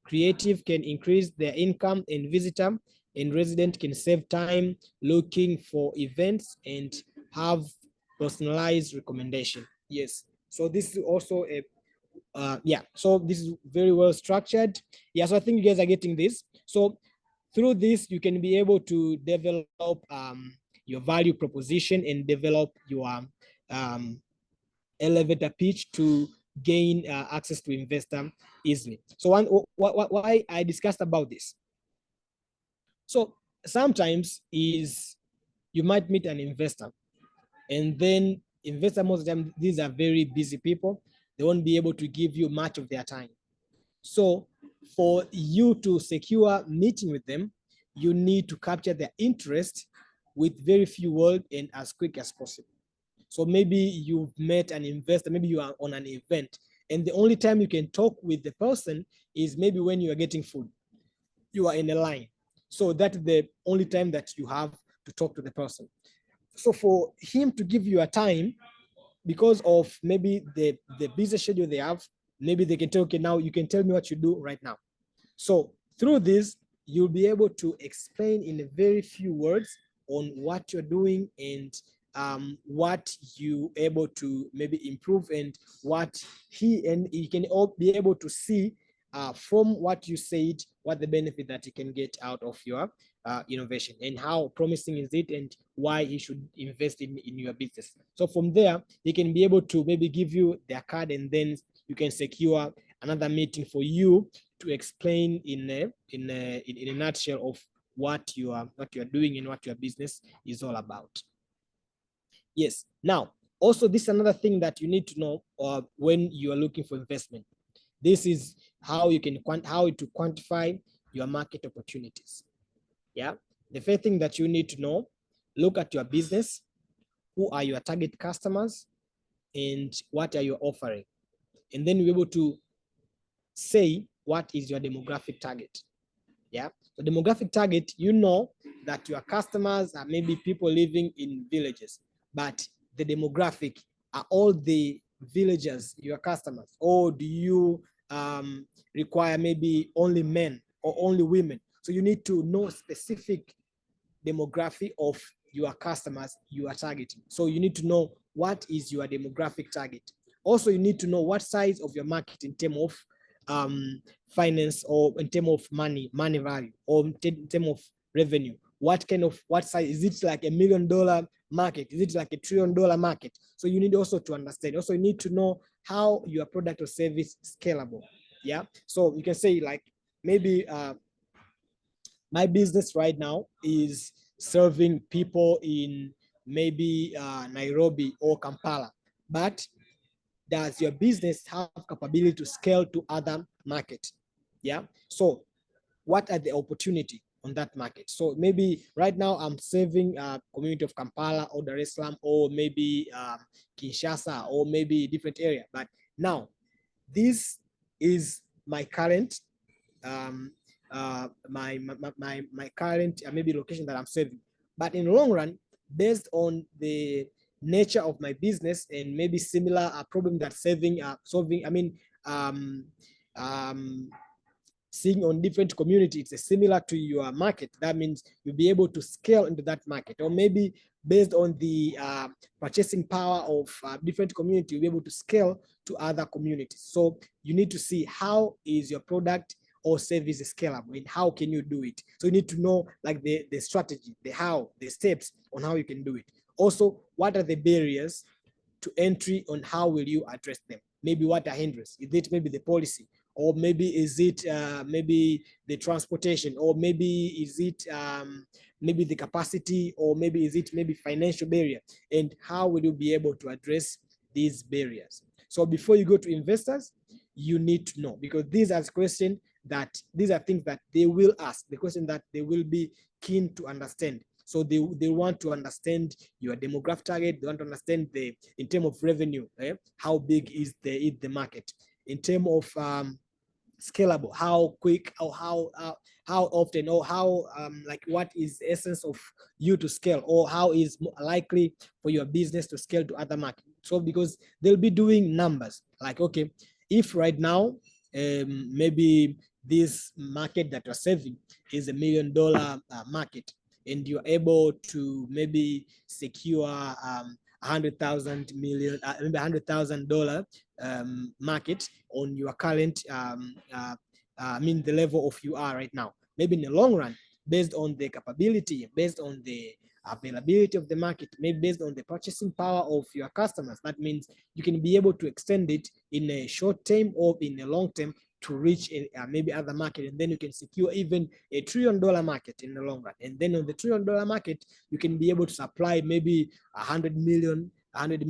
creative can increase their income and visitor and resident can save time looking for events and have personalized recommendation. Yes, so this is also a so this is very well structured. Yeah, so I think you guys are getting this. So through this, you can be able to develop your value proposition and develop your elevator pitch to gain access to investor easily. So why I discussed about this. So sometimes is you might meet an investor, and then investor, most of the time, these are very busy people. They won't be able to give you much of their time. So for you to secure meeting with them, you need to capture their interest with very few words and as quick as possible. So maybe you've met an investor, maybe you are on an event, and the only time you can talk with the person is maybe when you are getting food. You are in a line. So that's the only time that you have to talk to the person. So for him to give you a time, because of maybe the busy schedule they have, maybe they can tell, okay, now you can tell me what you do right now. So through this, you'll be able to explain in a very few words on what you're doing and what you able to maybe improve, and what he can all be able to see from what you said, what the benefit that you can get out of your innovation, and how promising is it, and why he should invest in your business. So from there, he can be able to maybe give you their card, and then you can secure another meeting for you to explain in a nutshell of what you are doing and what your business is all about. Yes. Now, also, this is another thing that you need to know when you are looking for investment. This is how you can how to quantify your market opportunities. Yeah. The first thing that you need to know: look at your business. Who are your target customers, and what are you offering? And then you're able to say what is your demographic target. Yeah. So demographic target, you know that your customers are maybe people living in villages, but the demographic are all the villagers your customers, or do you require maybe only men or only women? So you need to know specific demographic of your customers you are targeting. So you need to know what is your demographic target. Also, you need to know what size of your market in terms of finance, or in terms of money value, or in terms of revenue. What size is it? Like $1 million market? Is it like $1 trillion market? So you need also to understand. Also, you need to know how your product or service is scalable. Yeah. So you can say, like, maybe my business right now is serving people in maybe Nairobi or Kampala, but does your business have capability to scale to other markets? Yeah. So what are the opportunity on that market? So maybe right now I'm serving a community of Kampala or Dar es Salaam, or maybe Kinshasa, or maybe different area. But now this is my current my current maybe location that I'm serving. But in the long run, based on the nature of my business and maybe similar problem that solving, I mean, seeing on different communities, it's similar to your market. That means you'll be able to scale into that market, or maybe based on the purchasing power of different community, you'll be able to scale to other communities. So you need to see how is your product or service is scalable, and how can you do it. So you need to know, like, the strategy, the how, the steps on how you can do it. Also, what are the barriers to entry, on how will you address them? Maybe what are hindrances? Is it maybe the policy, or maybe is it maybe the transportation, or maybe is it maybe the capacity, or maybe is it maybe financial barrier? And how will you be able to address these barriers? So before you go to investors, you need to know, because these are questions that these are things that they will ask, the question that they will be keen to understand. So they want to understand your demographic target. They want to understand the, in terms of revenue, how big is the market, in terms of scalable, how quick, or how often, or how like, what is the essence of you to scale, or how is likely for your business to scale to other markets. So because they'll be doing numbers, like, okay, if right now maybe this market that you're serving is $1 million market, and you're able to maybe secure $100,000 million, maybe $100,000 market on your current, I mean, the level of you are right now. Maybe in the long run, based on the capability, based on the availability of the market, maybe based on the purchasing power of your customers. That means you can be able to extend it in a short term or in a long term to reach maybe other market, and then you can secure even $1 trillion market in the long run. And then on the $1 trillion market, you can be able to supply maybe $100 million of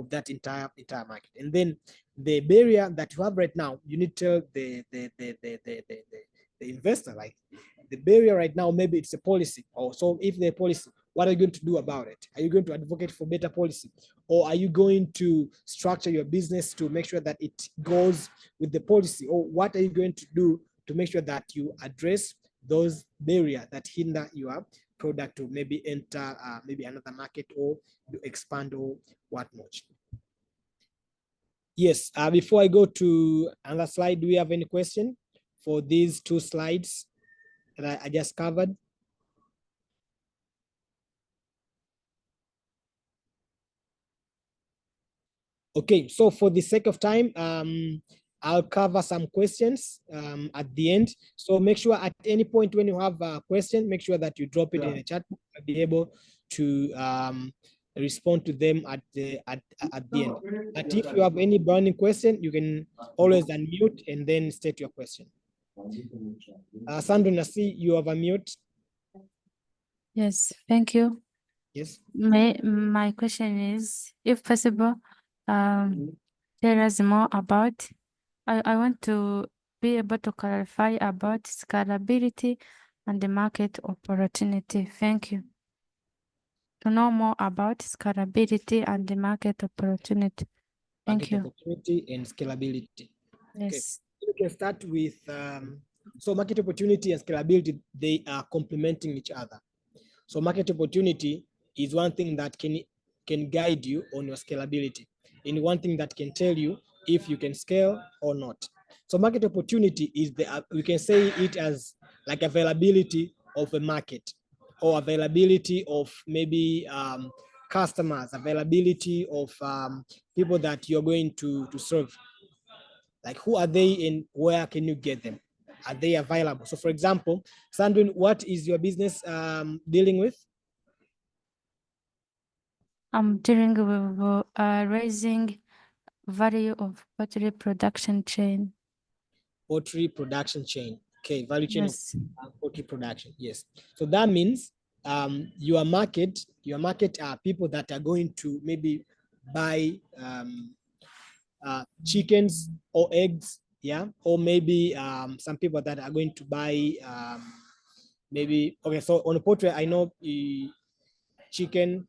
that entire market. And then the barrier that you have right now, you need to tell the investor, like, the barrier right now, maybe it's a policy. Or so if the policy, what are you going to do about it? Are you going to advocate for better policy? Or are you going to structure your business to make sure that it goes with the policy? Or what are you going to do to make sure that you address those barriers that hinder your product to maybe enter maybe another market or to expand or whatnot? Yes, before I go to another slide, do we have any question for these two slides that I just covered? Okay, so for the sake of time, I'll cover some questions at the end. So make sure at any point when you have a question, make sure that you drop it in the chat. I'll be able to respond to them at the end. But if you have any burning question, you can always unmute and then state your question. Sandra, I see you have a mute. Yes, thank you. Yes. My question is, if possible, tell us more about, I want to be able to clarify about scalability and the market opportunity. Thank you. To know more about scalability and the market opportunity. Thank you. Opportunity and scalability. Yes. Okay. We can start with, so market opportunity and scalability, they are complementing each other. So market opportunity is one thing that can guide you on your scalability, and one thing that can tell you if you can scale or not. So market opportunity is we can say it as like availability of a market, or availability of maybe customers, availability of people that you're going to serve. Like, who are they and where can you get them? Are they available? So for example, Sandrine, what is your business dealing with? I'm dealing with raising value of poultry production chain. Poultry production chain. Okay, value chain Yes. of poultry production. Yes. So that means your market are people that are going to maybe buy chickens or eggs, yeah, or maybe some people that are going to buy maybe, okay, so on a poultry, I know chicken,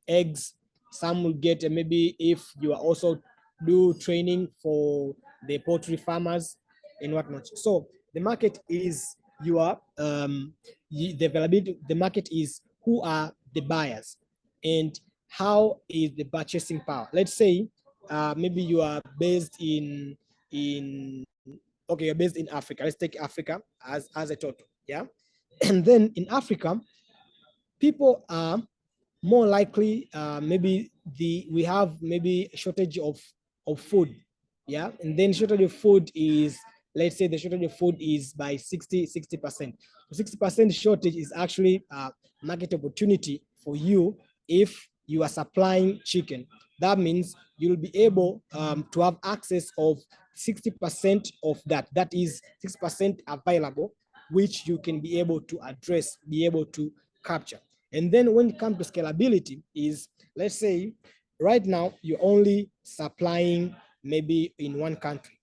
eggs, some will get maybe if you are also do training for the poultry farmers and whatnot. So the market is your the availability. The market is who are the buyers and how is the purchasing power. Let's say maybe you are based in okay, you're based in Africa. Let's take Africa as a total, yeah. And then in Africa, people are more likely maybe we have maybe a shortage of food, yeah, and then shortage of food is, let's say the shortage of food is by 60%. 60% shortage is actually a market opportunity for you. If you are supplying chicken, that means you'll be able to have access of 60% of that is 6% available, which you can be able to address, be able to capture. And then when it comes to scalability is, let's say right now you're only supplying maybe in one country,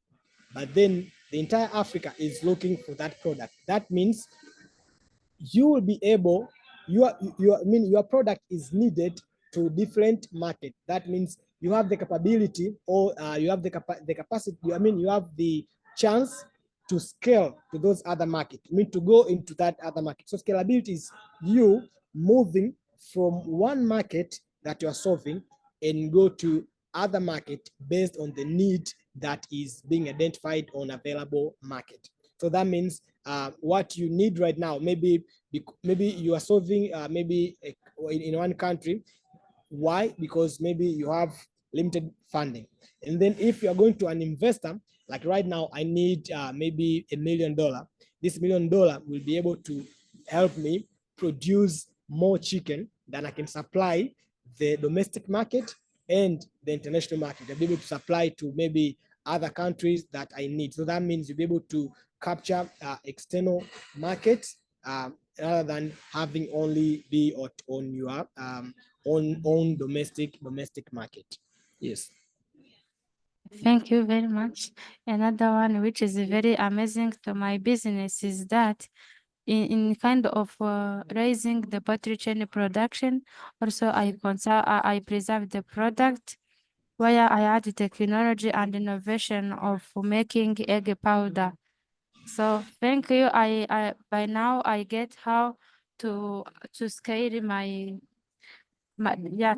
but then the entire Africa is looking for that product. That means you will be able, your product is needed to different market. That means you have the capability, or you have the capacity, you have the chance to scale to those other markets, to go into that other market. So scalability is you moving from one market that you are solving and go to other market based on the need that is being identified on available market. So that means what you need right now, maybe you are solving maybe in one country. Why? Because maybe you have limited funding. And then if you are going to an investor, like right now, I need maybe $1 million. This $1 million will be able to help me produce more chicken than I can supply the domestic market and the international market. I'll be able to supply to maybe other countries that I need. So that means you'll be able to capture external markets rather than having only be on your own domestic market. Yes. Thank you very much. Another one which is very amazing to my business is that in kind of raising the poultry chain production, also I preserve the product where I add technology and innovation of making egg powder. So thank you. I by now I get how to scale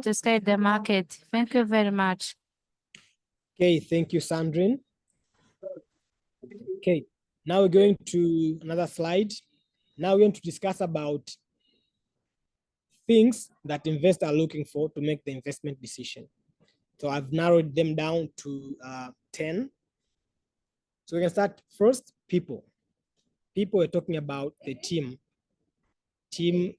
to scale the market. Thank you very much. Okay, thank you, Sandrine. Okay, now we're going to another slide. Now we're going to discuss about things that investors are looking for to make the investment decision. So I've narrowed them down to 10. So we can start first, people. People are talking about the team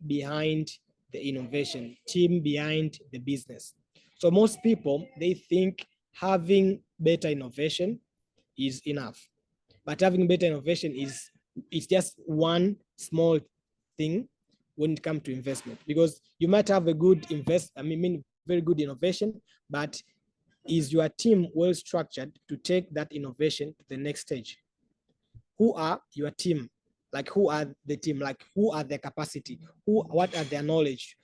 behind the innovation, team behind the business. So most people, they think having better innovation is enough. But having better innovation is just one small thing when it comes to investment, because you might have a good very good innovation, but is your team well structured to take that innovation to the next stage? Who are your team? Like, who are the team? Like, who are their capacity? What are their knowledge?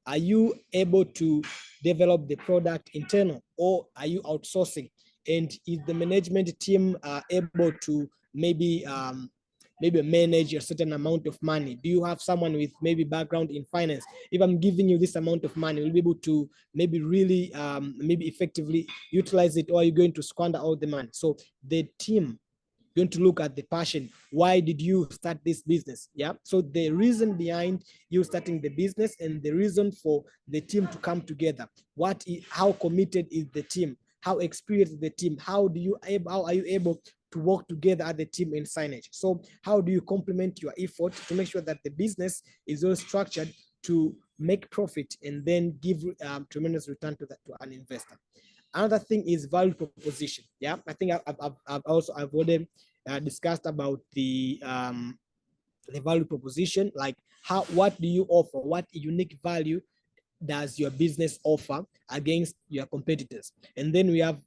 Are you able to develop the product internal, or are you outsourcing? And is the management team able to maybe manage a certain amount of money? Do you have someone with maybe background in finance? If I'm giving you this amount of money, will you be able to maybe really maybe effectively utilize it, or are you going to squander all the money? So the team going to look at the passion. Why did you start this business? Yeah. So the reason behind you starting the business and the reason for the team to come together. How committed is the team? How experienced is the team? How are you able to work together as a team in signage? So how do you complement your effort to make sure that the business is well structured to make profit and then give tremendous return to an investor? Another thing is value proposition. Yeah, I think I've already discussed about the value proposition, like what do you offer? What unique value does your business offer against your competitors? And then we have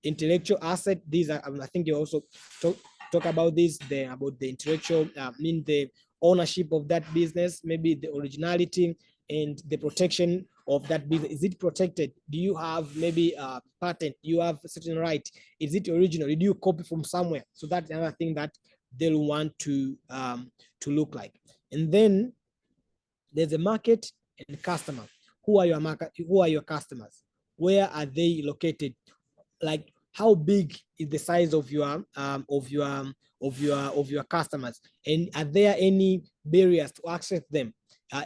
intellectual asset. These are, I think you also talk about this, about the intellectual, the ownership of that business, maybe the originality and the protection of that business. Is it protected? Do you have maybe a patent? Do you have a certain right? Is it original? Did you copy from somewhere? So that's another thing that they'll want to look like. And then there's a market and customer. Who are your market? Who are your customers? Where are they located? Like, how big is the size of your customers? And are there any barriers to access them?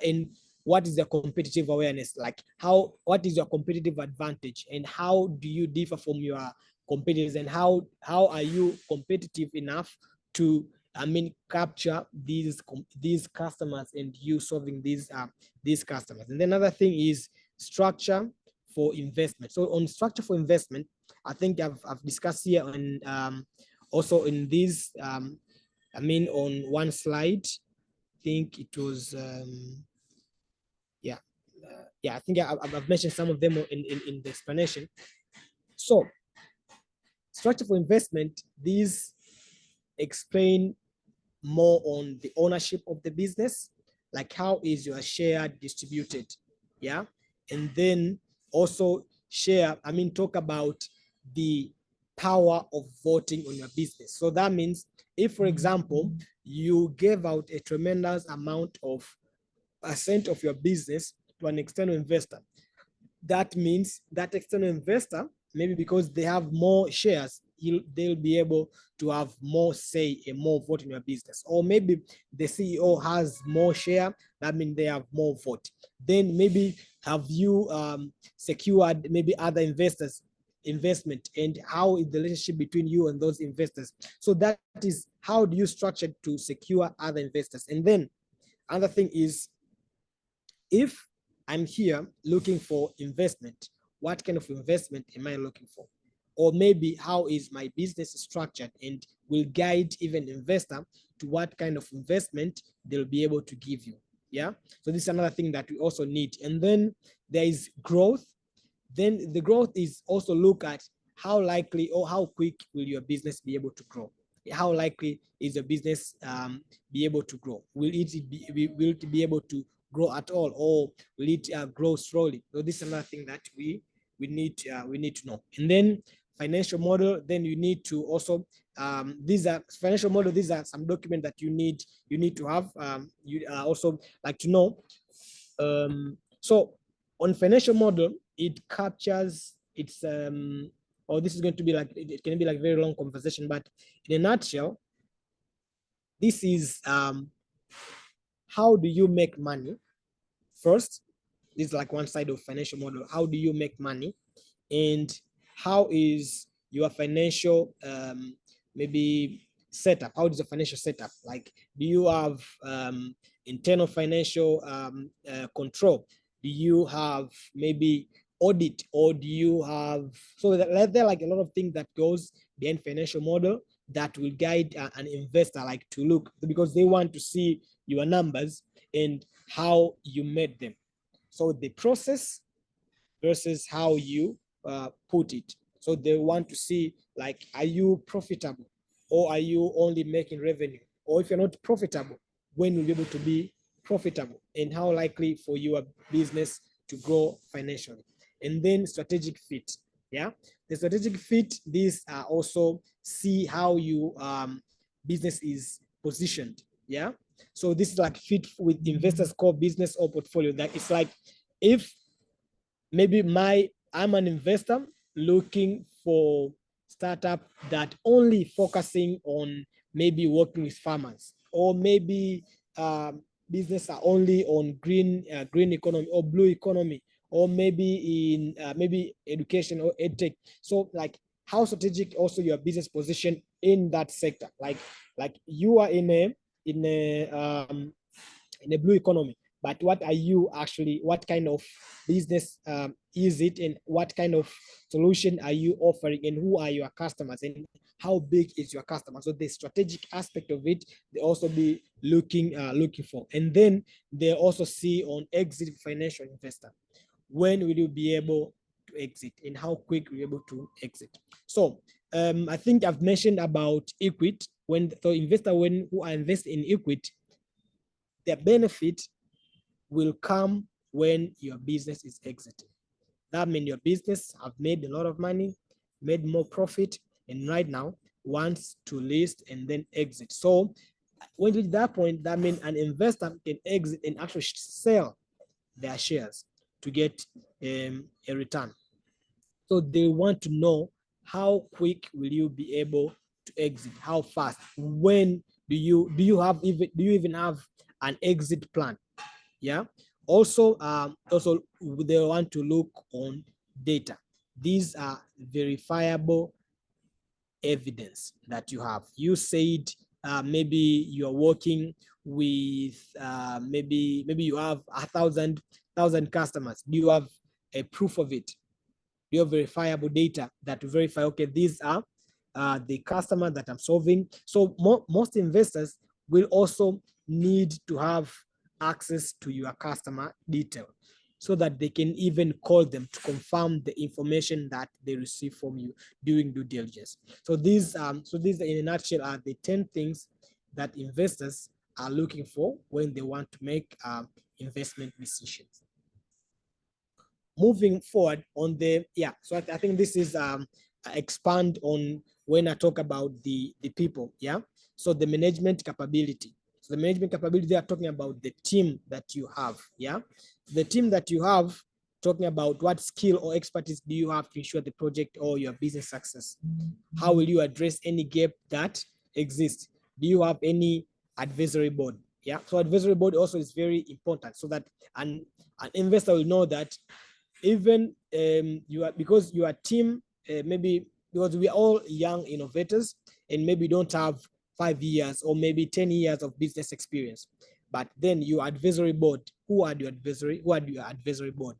And what is your competitive awareness? Like, what is your competitive advantage, and how do you differ from your competitors, and how are you competitive enough to capture these customers and you solving these customers? And then another thing is structure for investment. So on structure for investment, I think I've discussed here on also in this on one slide. I think it was I think I've mentioned some of them in the explanation. So structure for investment, these explain more on the ownership of the business, like how is your share distributed? Yeah. And then also talk about the power of voting on your business. So that means if, for example, you gave out a tremendous amount of % of your business to an external investor, that means that external investor, maybe because they have more shares, they'll be able to have more say and more vote in your business. Or maybe the CEO has more share, that means they have more vote. Then maybe have you secured maybe other investors investment, and how is the relationship between you and those investors? So that is how do you structure to secure other investors. And then another thing is if I'm here looking for investment, what kind of investment am I looking for? Or maybe how is my business structured, and will guide even investor to what kind of investment they'll be able to give you. Yeah. So this is another thing that we also need. And then there is growth. Then the growth is also look at how likely or how quick will your business be able to grow. How likely is your business be able to grow? Will it be able to grow at all, or will it grow slowly? So this is another thing that we need to know. And then financial model. Then you need to also these are financial model. These are some documents that you need to have. You also like to know. So on financial model, it captures its or this is going to be like, it can be like very long conversation, but in a nutshell, this is how do you make money first. This is like one side of financial model. How do you make money, and how is your financial maybe setup? How is the financial setup? Like, do you have internal financial control? Do you have maybe audit, or do you have, so there are like a lot of things that goes behind financial model that will guide an investor like to look, because they want to see your numbers and how you made them. So the process versus how you put it. So they want to see, like, are you profitable, or are you only making revenue? Or if you're not profitable, when will you be able to be profitable, and how likely for your business to grow financially? And then strategic fit. Yeah, the strategic fit, these are also see how you business is positioned. Yeah, so this is like fit with investors' core business or portfolio. That it's like, if maybe I'm an investor looking for startup that only focusing on maybe working with farmers, or maybe business are only on green economy or blue economy, or maybe in maybe education or edtech. So like, how strategic also your business position in that sector? Like you are in a blue economy, but what are you actually, what kind of business is it, and what kind of solution are you offering, and who are your customers, and how big is your customer? So the strategic aspect of it, they also be looking for. And then they also see on exit financial investor, when will you be able to exit, and how quick will you be able to exit? So I think I've mentioned about equity. When the investor, who are investing in equity, their benefit will come when your business is exiting. That means your business have made a lot of money, made more profit, and right now wants to list and then exit. So when to that point, that means an investor can exit and actually sell their shares to get a return. So they want to know, how quick will you be able to exit? How fast? When do you even have an exit plan? Yeah. Also, they want to look on data. These are verifiable evidence that you have. You said maybe you're working with maybe you have 1,000 customers. Do you have a proof of it? Do you have verifiable data that to verify, okay, these are the customer that I'm solving? So most investors will also need to have access to your customer detail, so that they can even call them to confirm the information that they receive from you during due diligence. So these in a nutshell are the 10 things that investors are looking for when they want to make investment decisions. Moving forward on the, so I think this is expand on when I talk about the people. Yeah, so the management capability. So the management capability, they are talking about the team that you have. Yeah, the team that you have, talking about what skill or expertise do you have to ensure the project or your business success? How will you address any gap that exists? Do you have any advisory board? Yeah, so advisory board also is very important, so that an investor will know that even because your team, maybe because we are all young innovators and maybe don't have 5 years or maybe 10 years of business experience, But then your advisory board, who are your advisory board?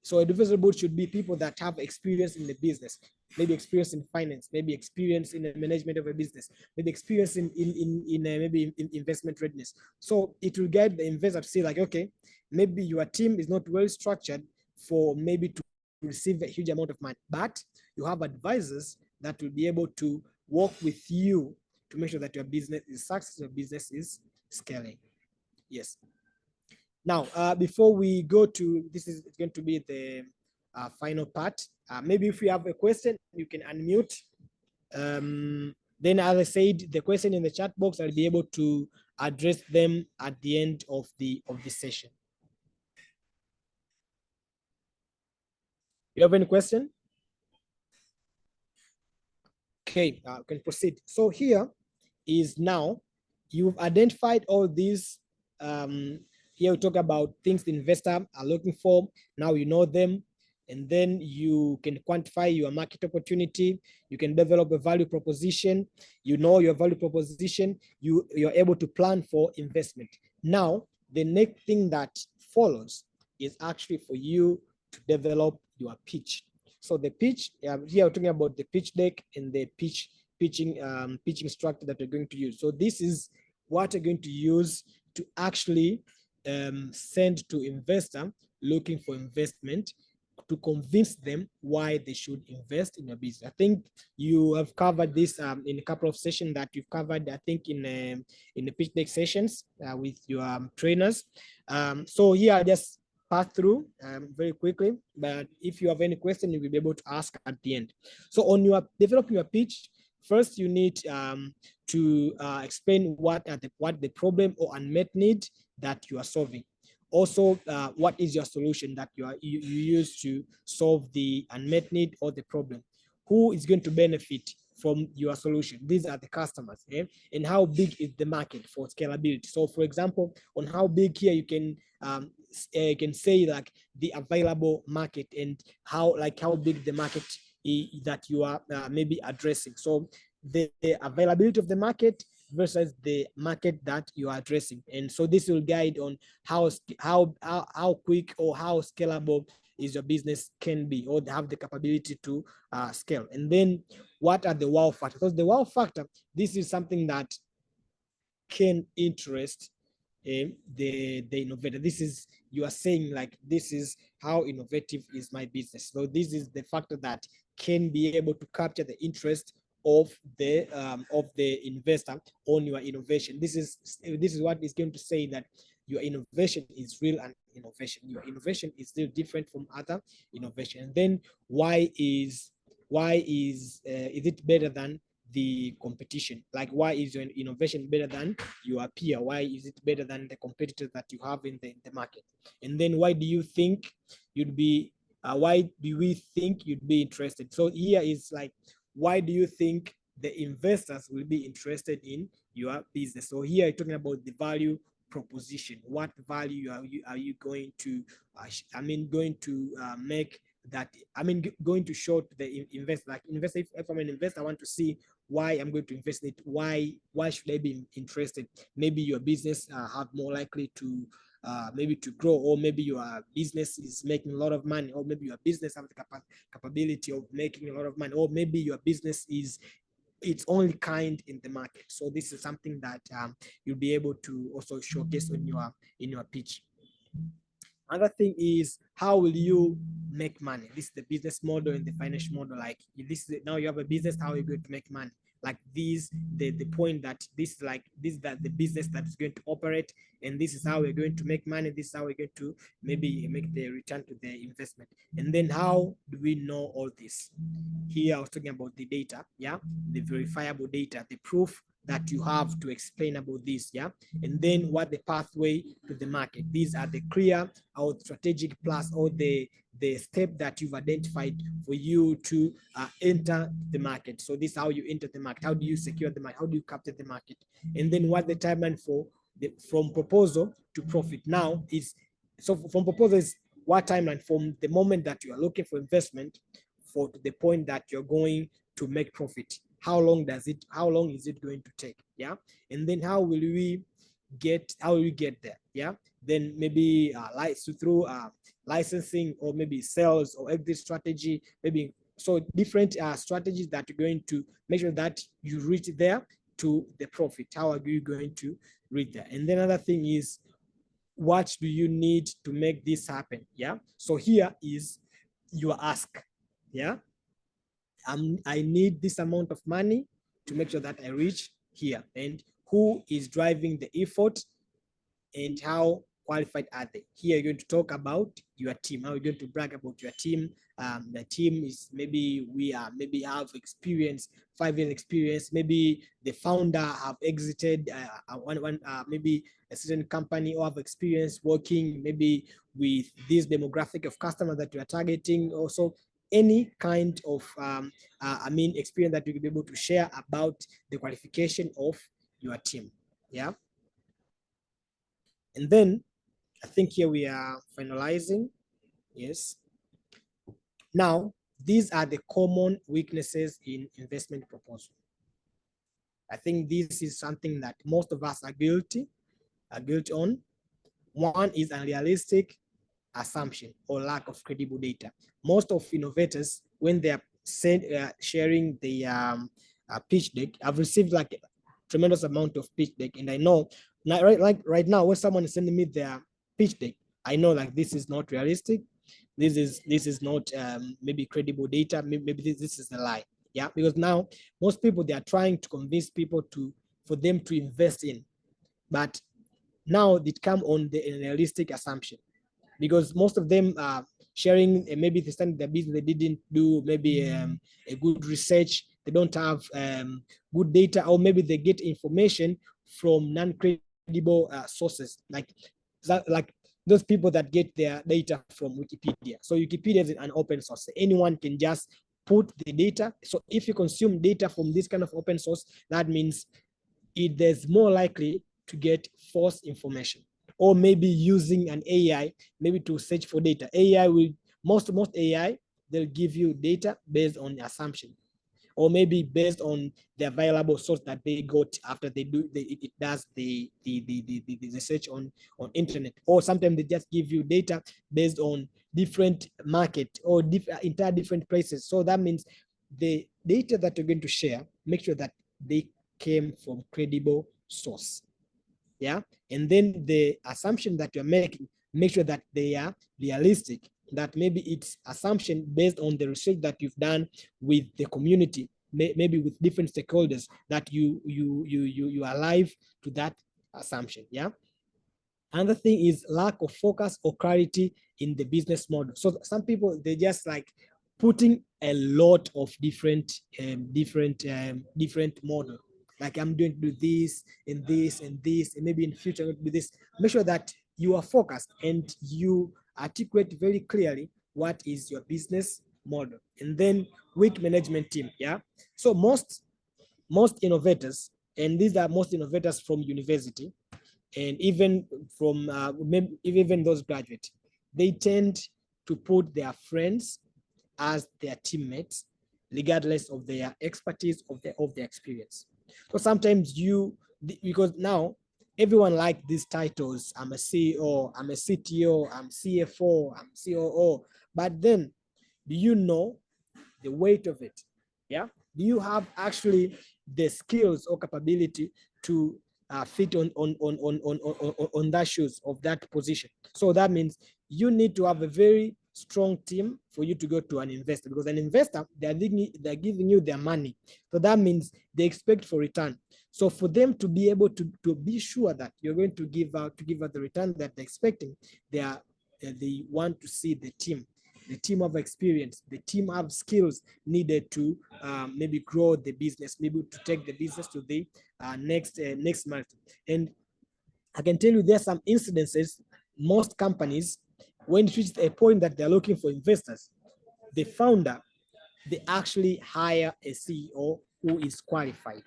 So advisory board should be people that have experience in the business, maybe experience in finance, maybe experience in the management of a business, maybe experience maybe in investment readiness. So it will guide the investor to say like, okay, maybe your team is not well structured for maybe to receive a huge amount of money, but you have advisors that will be able to work with you to make sure that your business is successful, your business is scaling. Yes. Now, before we go to, this is going to be the final part. Maybe if you have a question, you can unmute. Then, as I said, the question in the chat box, I'll be able to address them at the end of the session. You have any question? Okay, can proceed. So here is now you've identified all these. Here we talk about things the investor are looking for. Now you know them, and then you can quantify your market opportunity. You can develop a value proposition. You know your value proposition. You're able to plan for investment. Now the next thing that follows is actually for you to develop your pitch. So the pitch, here we're talking about the pitch deck and the pitching structure that we're going to use. So this is what we're going to use to actually send to investor looking for investment, to convince them why they should invest in your business. I think you have covered this in a couple of sessions that you've covered, I think in the pitch deck sessions with your trainers. So here I just pass through very quickly, but if you have any question, you'll be able to ask at the end. So on your developing your pitch, first you need to explain what the problem or unmet need that you are solving. Also, what is your solution that you use to solve the unmet need or the problem? Who is going to benefit from your solution? These are the customers, and how big is the market for scalability? So, for example, on how big here you can say like the available market and how big the market that you are maybe addressing. So the availability of the market versus the market that you are addressing, and so this will guide on how quick or how scalable is your business can be, or have the capability to scale. And then what are the wow factors? Because the wow factor, this is something that can interest the innovator. This is, you are saying like, this is how innovative is my business. So this is the factor that can be able to capture the interest of the investor on your innovation. This is what is going to say that your innovation is real and innovation. Your innovation is still different from other innovation. And then why is it better than the competition? Like, why is your innovation better than your peer? Why is it better than the competitors that you have in the market? And then why do you think you'd be why do we think you'd be interested? So here is like, why do you think the investors will be interested in your business? So here you're talking about the value proposition. What value are you going to make that, going to show to the investor? Like, investor, if I'm an investor, I want to see why I'm going to invest in it. Why should I be interested? Maybe your business have more likely to maybe to grow, or maybe your business is making a lot of money, or maybe your business has the capability of making a lot of money, or maybe your business is its only kind in the market. So this is something that you'll be able to also showcase in your pitch. Another thing is, how will you make money? This is the business model and the financial model. Like, this is, now you have a business, how are you going to make money? Like this, the point that this is that the business that is going to operate, and this is how we're going to make money. This is how we're going to maybe make the return to the investment. And then how do we know all this? Here I was talking about the data, the verifiable data, the proof that you have to explain about this, and then what the pathway to the market. These are the clear or strategic plus, or the step that you've identified for you to enter the market. So this is how you enter the market. How do you secure the market? How do you capture the market? And then what the timeline for from proposal to profit. Now is, so from proposal is what timeline from the moment that you are looking for investment for to the point that you're going to make profit. How long is it going to take? And then how will we get there? Yeah, then maybe through licensing, or maybe sales or exit strategy, maybe. So different strategies that are going to make sure that you reach there to the profit. How are you going to reach there? And then another thing is, what do you need to make this happen? Yeah, so here is your ask. Yeah, I need this amount of money to make sure that I reach here, and who is driving the effort, and how qualified are they? Here you're going to talk about your team. How are you going to brag about your team? The team is maybe maybe have experience, 5 years experience. Maybe the founder have exited maybe a certain company, or have experience working maybe with this demographic of customers that you are targeting. Also, any kind of experience that you will be able to share about the qualification of your team. Yeah. And then I think here we are finalizing. Yes. Now, these are the common weaknesses in investment proposal. I think this is something that most of us are guilty on. One is unrealistic assumption or lack of credible data. Most of innovators, when they are sharing the pitch deck, I've received like a tremendous amount of pitch deck, and I know right now when someone is sending me their pitch deck, I know like this is not realistic. This is not maybe credible data. Maybe this is a lie. Yeah, because now most people, they are trying to convince people for them to invest in, but now it come on the realistic assumption, because most of them are sharing maybe they started their business, they didn't do maybe a good research, they don't have good data, or maybe they get information from non-credible sources, like those people that get their data from Wikipedia. So Wikipedia is an open source. Anyone can just put the data. So if you consume data from this kind of open source, that means there's more likely to get false information. Or maybe using an AI, maybe to search for data. AI will, most AI, they'll give you data based on assumption, or maybe based on the available source that they got after they do it does the search on internet. Or sometimes they just give you data based on different market or entire different places. So that means the data that you're going to share, make sure that they came from credible source. Yeah, and then the assumption that you're making, make sure that they are realistic, that maybe it's assumption based on the research that you've done with the community, maybe with different stakeholders, that you are alive to that assumption. Yeah. Another thing is lack of focus or clarity in the business model. So some people, they just like putting a lot of different model. Like, I'm going to do this and this and this, and maybe in the future I'm going to do this. Make sure that you are focused and you articulate very clearly what is your business model. And then weak management team. Yeah. So most innovators, and these are most innovators from university, and even from even those graduates, they tend to put their friends as their teammates, regardless of their expertise, of their experience. So sometimes because now everyone likes these titles. I'm a CEO, I'm a CTO, I'm CFO, I'm COO. But then, do you know the weight of it? Yeah. Do you have actually the skills or capability to fit on that shoes of that position? So that means you need to have a very strong team for you to go to an investor, because an investor, they're giving you their money. So that means they expect for return. So for them to be able to be sure that you're going to give out the return that they're expecting, they want to see the team have experience, the team have skills needed to maybe grow the business, maybe to take the business to the next milestone. And I can tell you there are some incidences. Most companies, when it reaches a point that they're looking for investors, the founder, they actually hire a CEO who is qualified,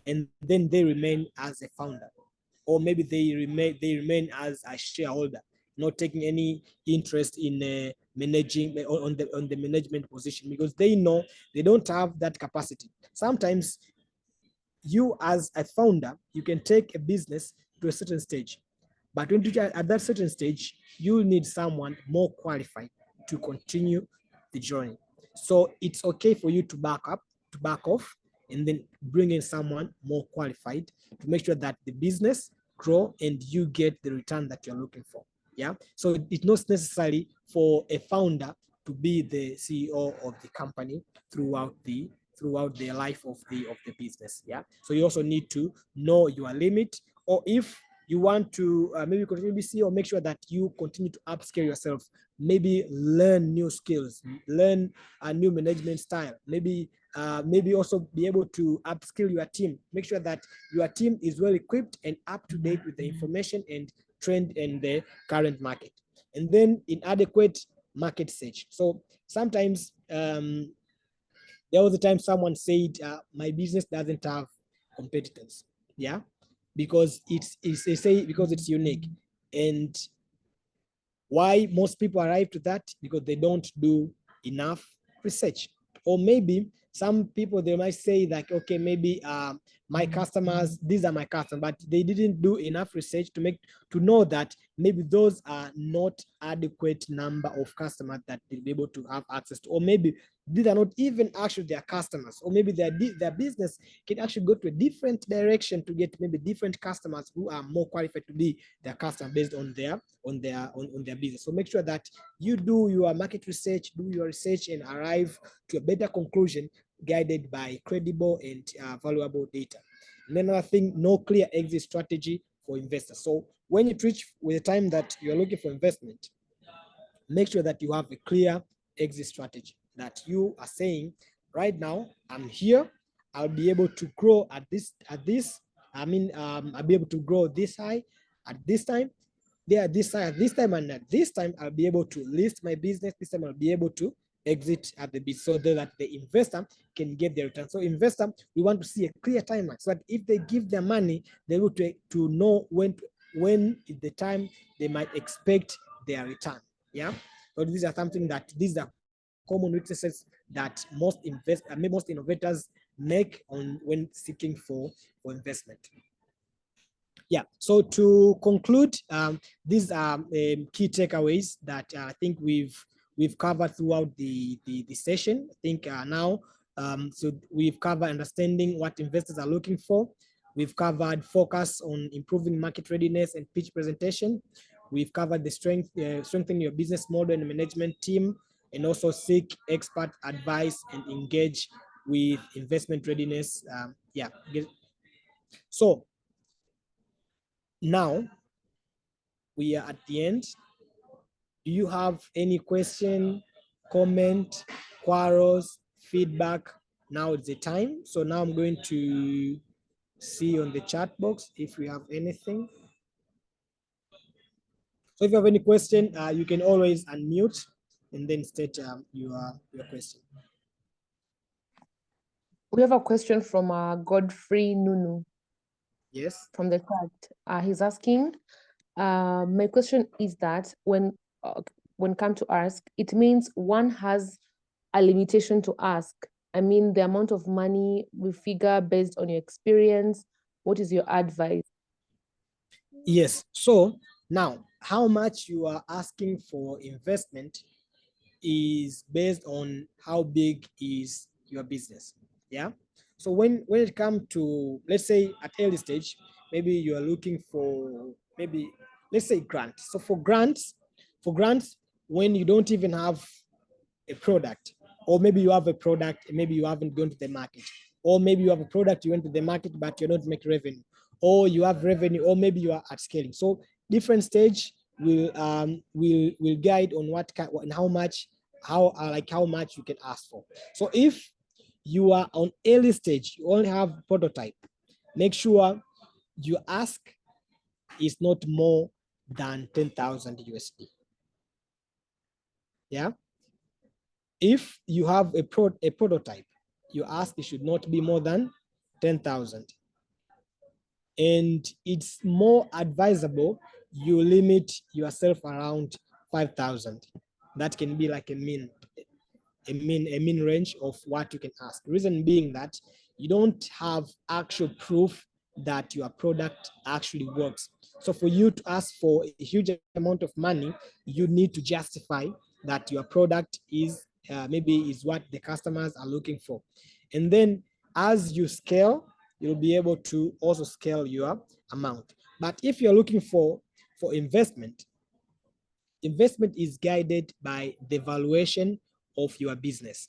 and then they remain as a founder, or maybe they remain as a shareholder, not taking any interest in managing on the management position, because they know they don't have that capacity. Sometimes you as a founder, you can take a business to a certain stage. But when you reach at that certain stage, you'll need someone more qualified to continue the journey. So it's okay for you to back off, and then bring in someone more qualified to make sure that the business grow and you get the return that you're looking for. Yeah. So it's not necessary for a founder to be the CEO of the company throughout the life of the business. Yeah. So you also need to know your limit, or if you want to maybe continue to be CEO, make sure that you continue to upscale yourself, maybe learn new skills, learn a new management style, maybe also be able to upskill your team, make sure that your team is well equipped and up to date with the information and trend in the current market. And then inadequate market search. So sometimes there was a time someone said, my business doesn't have competitors. Yeah, because because it's unique. And why most people arrive to that? Because they don't do enough research. Or maybe some people, they might say like, okay, maybe my customers, these are my customers, but they didn't do enough research to know that maybe those are not adequate number of customers that they'll be able to have access to. Or maybe these are not even actually their customers, or maybe their business can actually go to a different direction to get maybe different customers who are more qualified to be their customer based on their business. So make sure that you do your market research, do your research, and arrive to a better conclusion guided by credible and valuable data. And then another thing, no clear exit strategy for investors. So when you reach with the time that you're looking for investment, make sure that you have a clear exit strategy, that you are saying, right now, I'm here, I'll be able to grow I'll be able to grow this high at this time, at this time, and at this time, I'll be able to list my business. This time, I'll be able to exit at the business, so that the investor can get their return. So investor, we want to see a clear timeline, so that if they give their money, they're able to know when is the time they might expect their return. Yeah. So these are common weaknesses that most innovators make when seeking for investment. Yeah. So to conclude, these are key takeaways that I think we've covered throughout the session. I think now, so we've covered understanding what investors are looking for. We've covered focus on improving market readiness and pitch presentation. We've covered the strengthening your business model and management team, and also seek expert advice and engage with investment readiness. Yeah. So now we are at the end. Do you have any question, comment, quarrels, feedback? Now is the time. So now I'm going to see on the chat box if we have anything. So if you have any question, you can always unmute and then state your question. We have a question from Godfrey Nunu. Yes. From the chat. He's asking, my question is that when come to ask, it means one has a limitation to ask. I mean, the amount of money we figure based on your experience. What is your advice? Yes. So now, how much you are asking for investment is based on how big is your business. Yeah. So when it comes to, let's say at early stage, maybe you are looking for maybe, let's say grants. So for grants, when you don't even have a product, or maybe you have a product and maybe you haven't gone to the market, or maybe you have a product, you went to the market but you're not making revenue, or you have revenue, or maybe you are at scaling. So different stage will guide on what and how much you can ask for. So if you are on early stage, you only have prototype, make sure you ask is not more than 10,000 USD. Yeah. If you have a prototype, you ask it should not be more than 10,000. And it's more advisable you limit yourself around 5,000. That can be like a mean range of what you can ask. Reason being that you don't have actual proof that your product actually works. So for you to ask for a huge amount of money, you need to justify that your product is maybe is what the customers are looking for. And then as you scale, you'll be able to also scale your amount. But if you're looking for investment, investment is guided by the valuation of your business.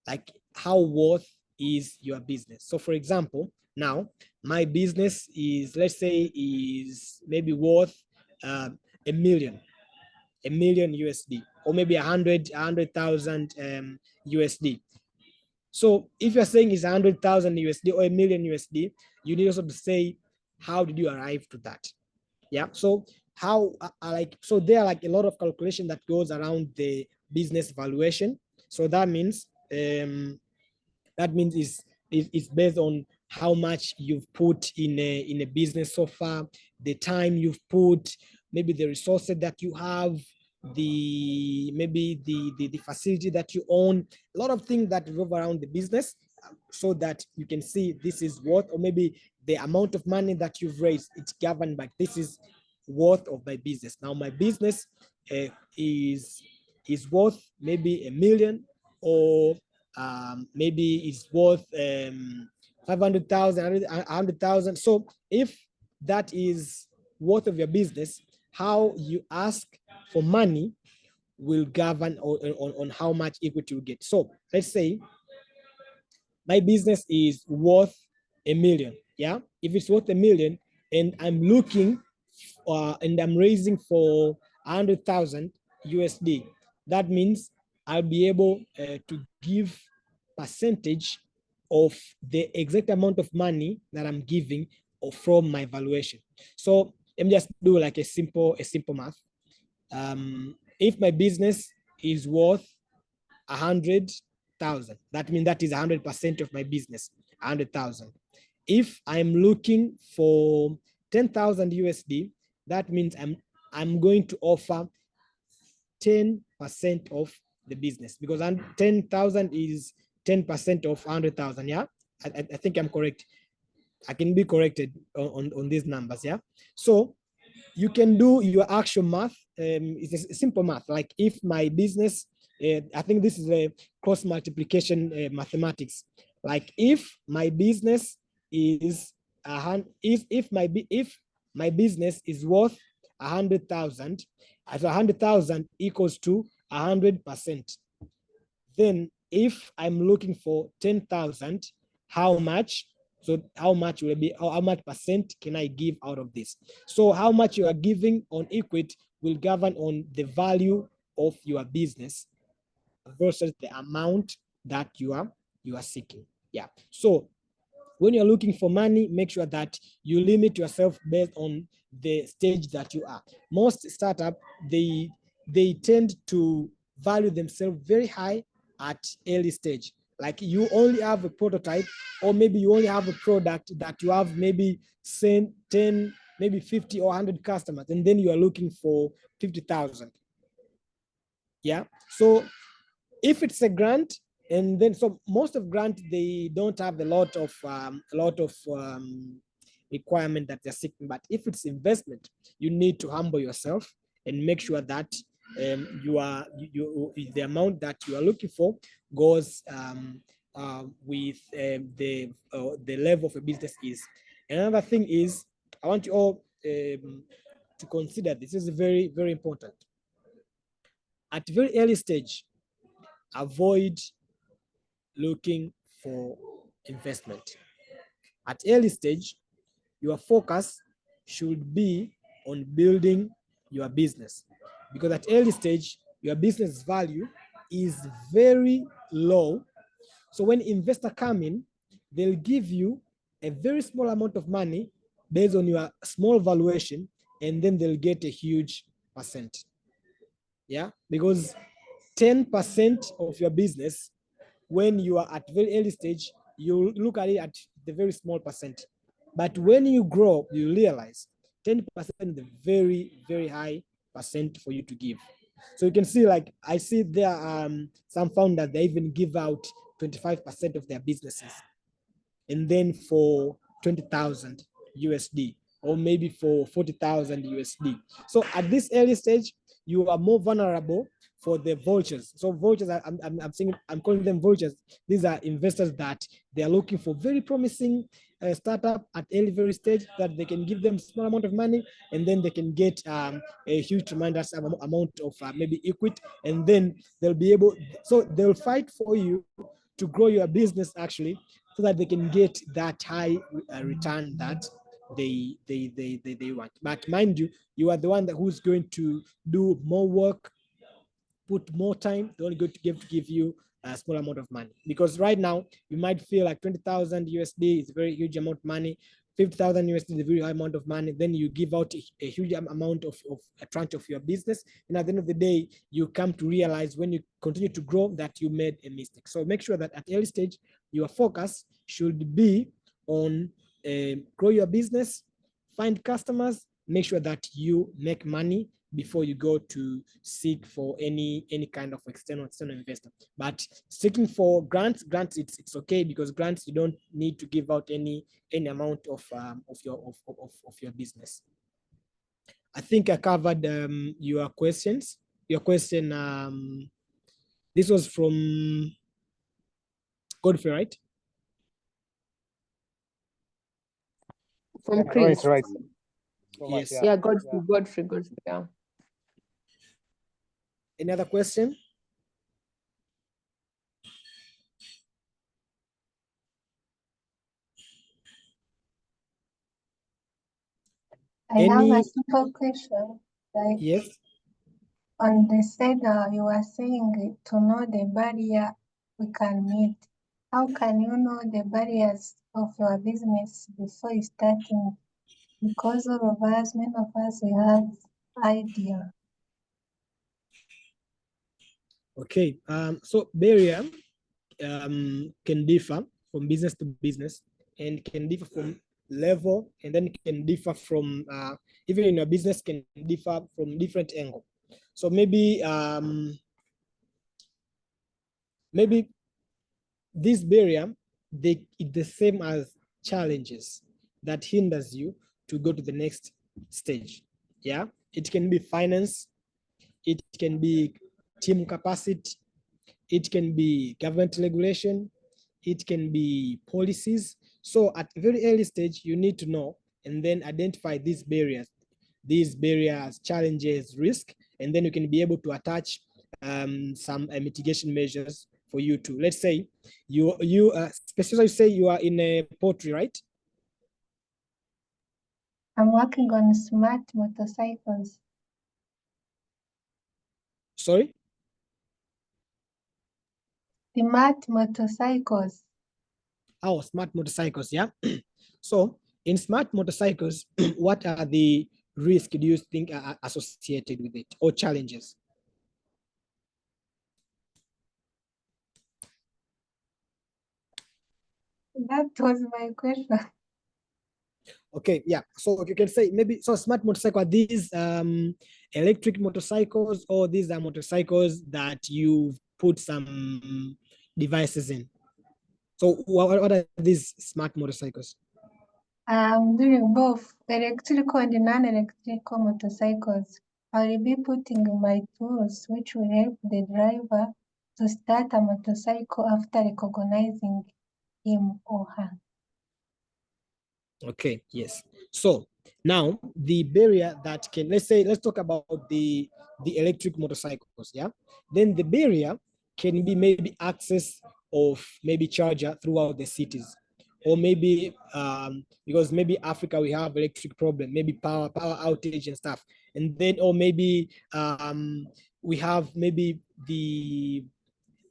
Like how worth is your business. So for example, now my business is, let's say, is maybe worth a million USD, or maybe 100,000 USD. So if you're saying it's 100,000 USD or a million USD, you need also to say, how did you arrive to that? Yeah. So how so there are like a lot of calculation that goes around the business valuation. So that means it's based on how much you've put in a business so far, the time you've put, maybe the resources that you have, maybe the facility that you own, a lot of things that revolve around the business, so that you can see this is worth, or maybe the amount of money that you've raised, it's governed by this is worth of my business. Now my business is worth maybe a million, or maybe it's worth 500,000, 100,000. So if that is worth of your business, how you ask for money will govern on how much equity you get. So let's say my business is worth a million. Yeah, if it's worth a million and I'm looking and I'm raising for 100,000 USD, that means I'll be able to give percentage of the exact amount of money that I'm giving from my valuation. So let me just do like a simple math. If my business is worth 100,000, that means that is 100% of my business, 100,000. If I'm looking for 10,000 USD, that means I'm going to offer 10% of the business, because 10,000 is 10% of 100,000. Yeah, I think I'm correct. I can be corrected on these numbers. Yeah, so you can do your actual math. It's a simple math. Like if my business, I think this is a cross multiplication mathematics. Like if my business is if my business is worth 100,000, as 100,000 equals to 100%. Then if I'm looking for 10,000, how much? So how much will it be? How much percent can I give out of this? So how much you are giving on equity will govern on the value of your business versus the amount that you are seeking. Yeah. So when you're looking for money, make sure that you limit yourself based on the stage that you are. Most startups, they tend to value themselves very high at early stage. Like you only have a prototype, or maybe you only have a product that you have maybe 10, maybe 50 or 100 customers, and then you are looking for 50,000. Yeah. So if it's a grant, and then so most of grant, they don't have a lot of requirement that they're seeking. But if it's investment, you need to humble yourself and make sure that the amount that you are looking for goes with the level of a business is. Another thing is, I want you all to consider this. Is very, very important. At very early stage, avoid looking for investment. At early stage, your focus should be on building your business, because at early stage, your business value is very low. So when investors come in, they'll give you a very small amount of money based on your small valuation, and then they'll get a huge percent. Yeah, because 10% of your business, when you are at very early stage, you look at it at the very small percent. But when you grow, you realize 10% is a very, very high percent for you to give. So you can see, like I see there some founders, they even give out 25% of their businesses. And then for 20,000 USD, or maybe for 40,000 USD. So at this early stage, you are more vulnerable for the vultures. So vultures, I'm calling them vultures. These are investors that they are looking for very promising startup at very stage that they can give them small amount of money, and then they can get a huge tremendous amount of maybe equity, and then they'll be able, so they'll fight for you to grow your business actually, so that they can get that high return that they want. But mind you, you are the one who's going to do more work, put more time. They're only going to give you a small amount of money, because right now you might feel like 20,000 USD is a very huge amount of money. 50,000 USD is a very high amount of money. Then you give out a huge amount of a tranche of your business, and at the end of the day, you come to realize when you continue to grow that you made a mistake. So make sure that at early stage, your focus should be on grow your business, find customers, make sure that you make money before you go to seek for any kind of external investor. But seeking for grants, it's okay, because grants, you don't need to give out any amount of your business. I think I covered your questions. Your question, this was from Godfrey, right? From Chris. Right. Yes. Yeah, Godfrey, yeah. Any other question? I have a simple question. Like, yes. On the side, you were saying to know the barrier we can meet. How can you know the barriers of your business before you starting? Because all of us, many of us, we have idea. Okay. So barrier can differ from business to business, and can differ from level, and then can differ from even in your business can differ from different angle. So maybe this barrier, it's the same as challenges that hinders you to go to the next stage. Yeah, it can be finance, it can be team capacity, it can be government regulation, it can be policies. So at a very early stage, you need to know and then identify these barriers, challenges, risk, and then you can be able to attach some mitigation measures for you to. Let's say you specifically say you are in a poultry, right? I'm working on smart motorcycles. Sorry? Smart motorcycles. Oh, smart motorcycles, yeah. So in smart motorcycles, what are the risks do you think are associated with it, or challenges? That was my question. Okay, yeah. So you can say maybe, so smart motorcycle, are these electric motorcycles, or these are motorcycles that you put some devices in? So what are these smart motorcycles? I'm doing both electrical and non-electrical motorcycles. I will be putting my tools which will help the driver to start a motorcycle after recognizing him or her. Okay, yes. So now the barrier that can, let's talk about the electric motorcycles, yeah? Then the barrier can be maybe access of maybe charger throughout the cities, or maybe because maybe Africa we have electric problem, maybe power outage and stuff, and then or maybe we have maybe the,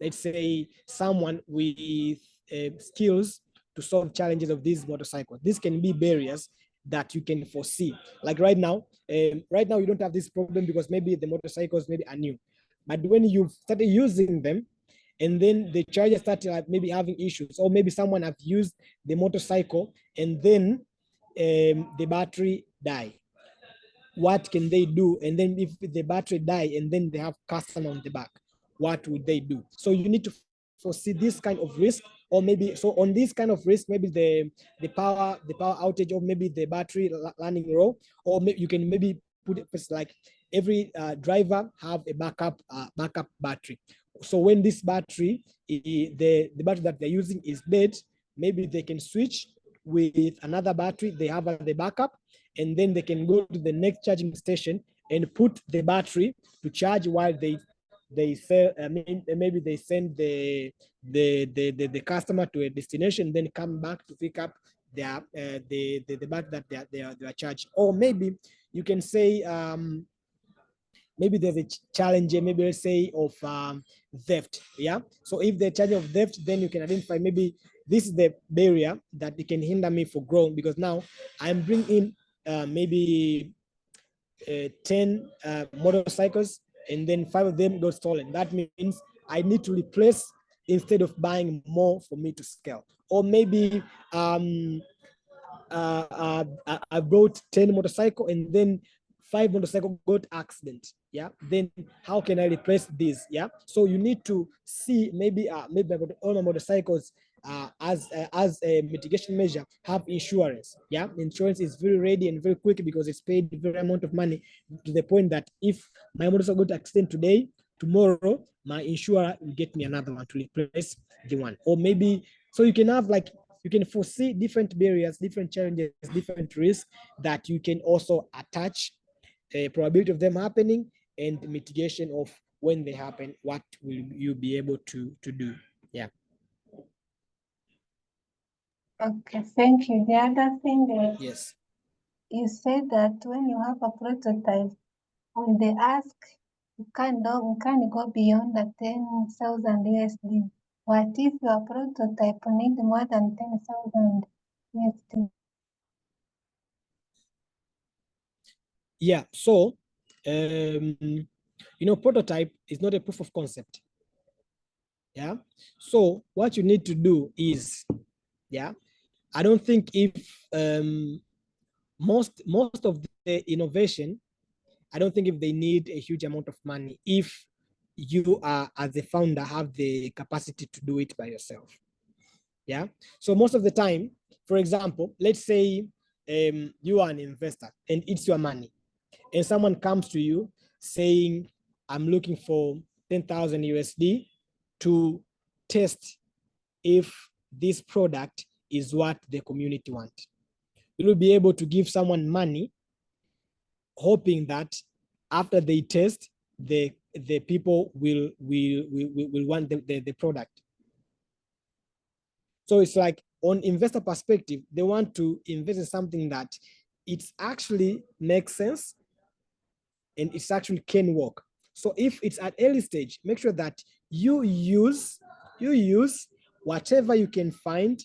let's say, someone with skills to solve challenges of these motorcycles. These can be barriers that you can foresee. Like right now you don't have this problem because maybe the motorcycles maybe are new, but when you started using them, and then the charger started maybe having issues, or maybe someone have used the motorcycle and then the battery die. What can they do? And then if the battery die and then they have customer on the back, what would they do? So you need to foresee this kind of risk or maybe, so on this kind of risk, maybe the power outage, or maybe the battery running low, or maybe you can maybe put it like every driver have a backup battery. So when this battery, the battery that they're using is dead, maybe they can switch with another battery they have at the backup, and then they can go to the next charging station and put the battery to charge while they sell. I mean, maybe they send the customer to a destination, then come back to pick up their the battery that they are charged. Or maybe you can say maybe there's a challenge, maybe let's say of theft. Yeah. So if they're charging of theft, then you can identify maybe this is the barrier that it can hinder me for growing, because now I'm bringing in maybe 10 motorcycles, and then 5 of them got stolen. That means I need to replace instead of buying more for me to scale. Or maybe I bought 10 motorcycle, and then 5 motorcycle got accident. Yeah, then how can I replace this? Yeah, so you need to see maybe all my motorcycles as a mitigation measure have insurance. Yeah, insurance is very ready and very quick because it's paid a very amount of money, to the point that if my motorcycle got accident today, tomorrow my insurer will get me another one to replace the one. Or maybe, so you can have like, you can foresee different barriers, different challenges, different risks that you can also attach a probability of them happening and mitigation of when they happen, what will you be able to do? Yeah. Okay, thank you. The other thing is, Yes. you said that when you have a prototype, when they ask, you can't go beyond the 10,000 USD. What if your prototype need more than 10,000 USD? Yeah. So, prototype is not a proof of concept. Yeah. So what you need to do is, yeah, I don't think if most of the innovation, I don't think if they need a huge amount of money, if you are, as a founder, have the capacity to do it by yourself. Yeah. So most of the time, for example, let's say you are an investor and it's your money, and someone comes to you saying, I'm looking for 10,000 USD to test if this product is what the community want. You will be able to give someone money, hoping that after they test, the people will want the product. So it's like, on investor perspective, they want to invest in something that it actually makes sense and it actually can work. So if it's at early stage, make sure that you use whatever you can find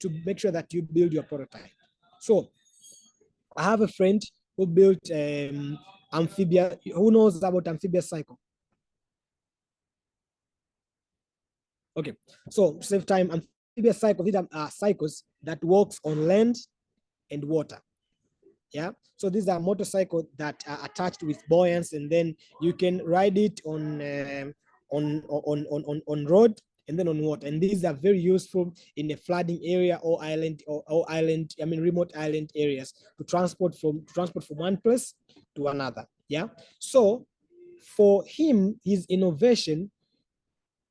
to make sure that you build your prototype. So I have a friend who built amphibia. Who knows about amphibious cycle? Okay, so save time. Amphibious cycle, these are cycles that works on land and water. Yeah, so these are motorcycles that are attached with buoyants, and then you can ride it on road and then on water. And these are very useful in a flooding area or island remote island areas to transport from one place to another. Yeah, so for him, his innovation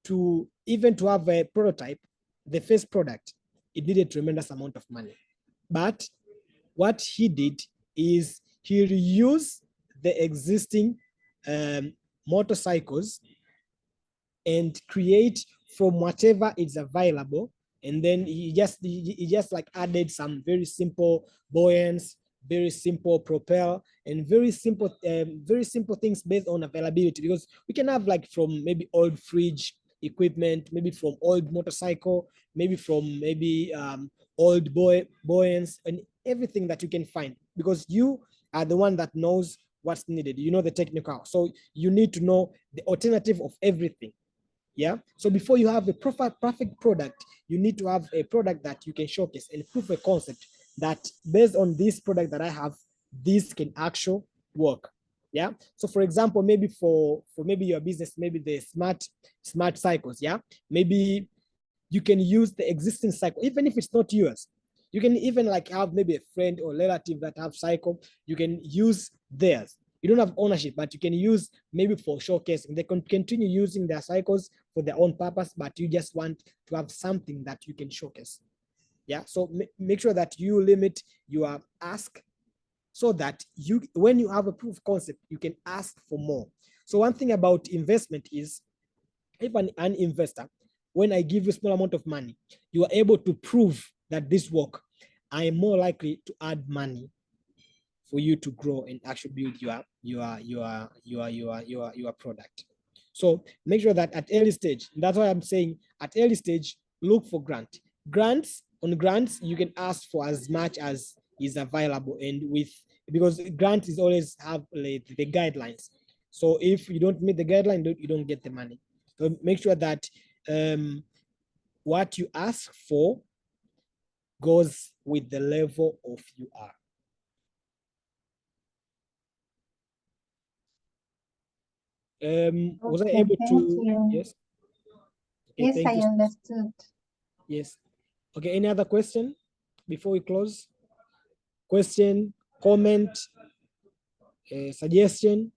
to have a prototype, the first product, it needed a tremendous amount of money. But what he did is he reused the existing motorcycles and create from whatever is available, and then he just like added some very simple buoyants, very simple propel, and very simple things based on availability, because we can have like from maybe old fridge equipment, maybe from old motorcycle, maybe from old buoyants, and everything that you can find, because you are the one that knows what's needed. You know the technical, so you need to know the alternative of everything. Yeah. So before you have a perfect product, you need to have a product that you can showcase and prove a concept that based on this product that I have, this can actually work. Yeah. So for example, maybe for maybe your business, maybe the smart cycles. Yeah. Maybe you can use the existing cycle, even if it's not yours. You can even like have maybe a friend or relative that have cycle. You can use theirs. You don't have ownership, but you can use maybe for showcasing. They can continue using their cycles for their own purpose, but you just want to have something that you can showcase. Yeah, so make sure that you limit your ask so that you, when you have a proof of concept, you can ask for more. So one thing about investment is, if an investor, when I give you a small amount of money, you are able to prove that this work, I am more likely to add money for you to grow and actually build your product. So make sure that at early stage, that's why I'm saying at early stage, look for grants. On grants, you can ask for as much as is available, and because grant is always have like the guidelines. So if you don't meet the guideline, you don't get the money. So make sure that what you ask for goes with the level of you are. Was I Okay, able thank to? you. Yes. Okay, Yes, thank I you. understood. Yes. Okay, any other question before we close? Question, comment, suggestion?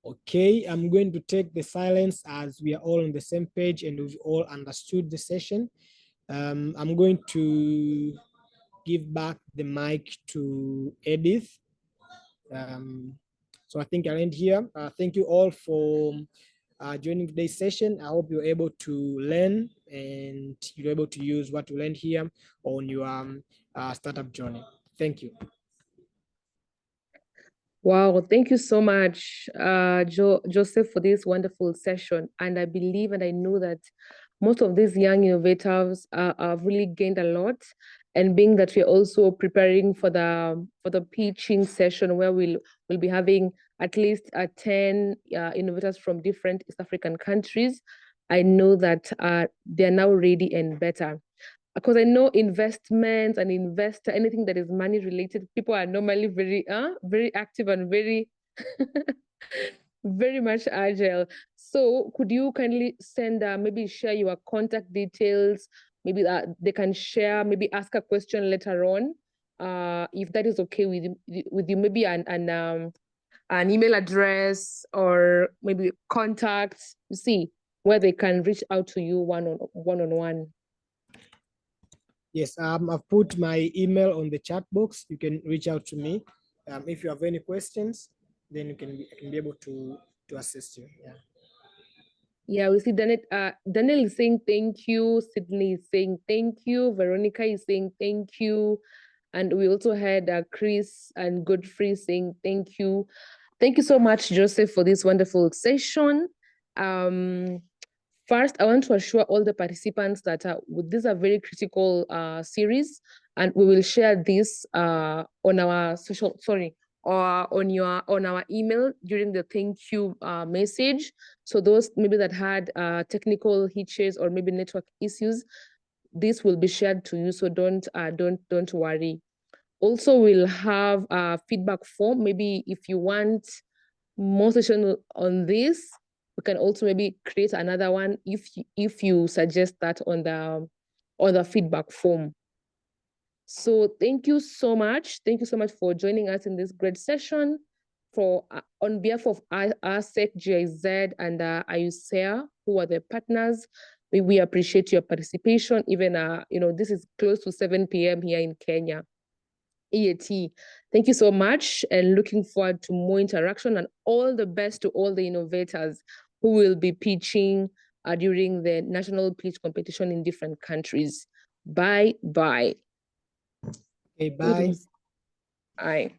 Okay, I'm going to take the silence as we are all on the same page and we've all understood the session. I'm going to give back the mic to Edith. So I think I'll end here. Thank you all for joining today's session. I hope you're able to learn and you're able to use what you learned here on your startup journey. Thank you. Wow, thank you so much, Joseph, for this wonderful session. And I believe and I know that most of these young innovators have really gained a lot. And being that we're also preparing for the pitching session where we'll be having at least 10 innovators from different East African countries, I know that they're now ready and better. Because I know investments and investor, anything that is money related, people are normally very active and very, very much agile. So could you kindly send, maybe share your contact details, maybe they can share, maybe ask a question later on, if that is okay with you, maybe an email address or maybe contacts, you see, where they can reach out to you one-on-one. Yes, I've put my email on the chat box. You can reach out to me. If you have any questions, then I can be able to assist you. Yeah. Yeah, we see Daniel is saying thank you. Sydney is saying thank you. Veronica is saying thank you. And we also had Chris and Godfrey saying thank you. Thank you so much, Joseph, for this wonderful session. First, I want to assure all the participants that this is a very critical series, and we will share this on our social, or on our email during the thank you message. So those maybe that had technical hitches or maybe network issues, this will be shared to you. So don't worry. Also, we'll have a feedback form. Maybe if you want more session on this, we can also maybe create another one if you suggest that on the feedback form. So thank you so much. Thank you so much for joining us in this great session. On behalf of ASEC, GIZ, and IUCEA, who are the partners, we appreciate your participation. Even this is close to 7 p.m. here in Kenya. EAT. Thank you so much, and looking forward to more interaction, and all the best to all the innovators who will be pitching during the national pitch competition in different countries. Bye. Okay, bye. Bye.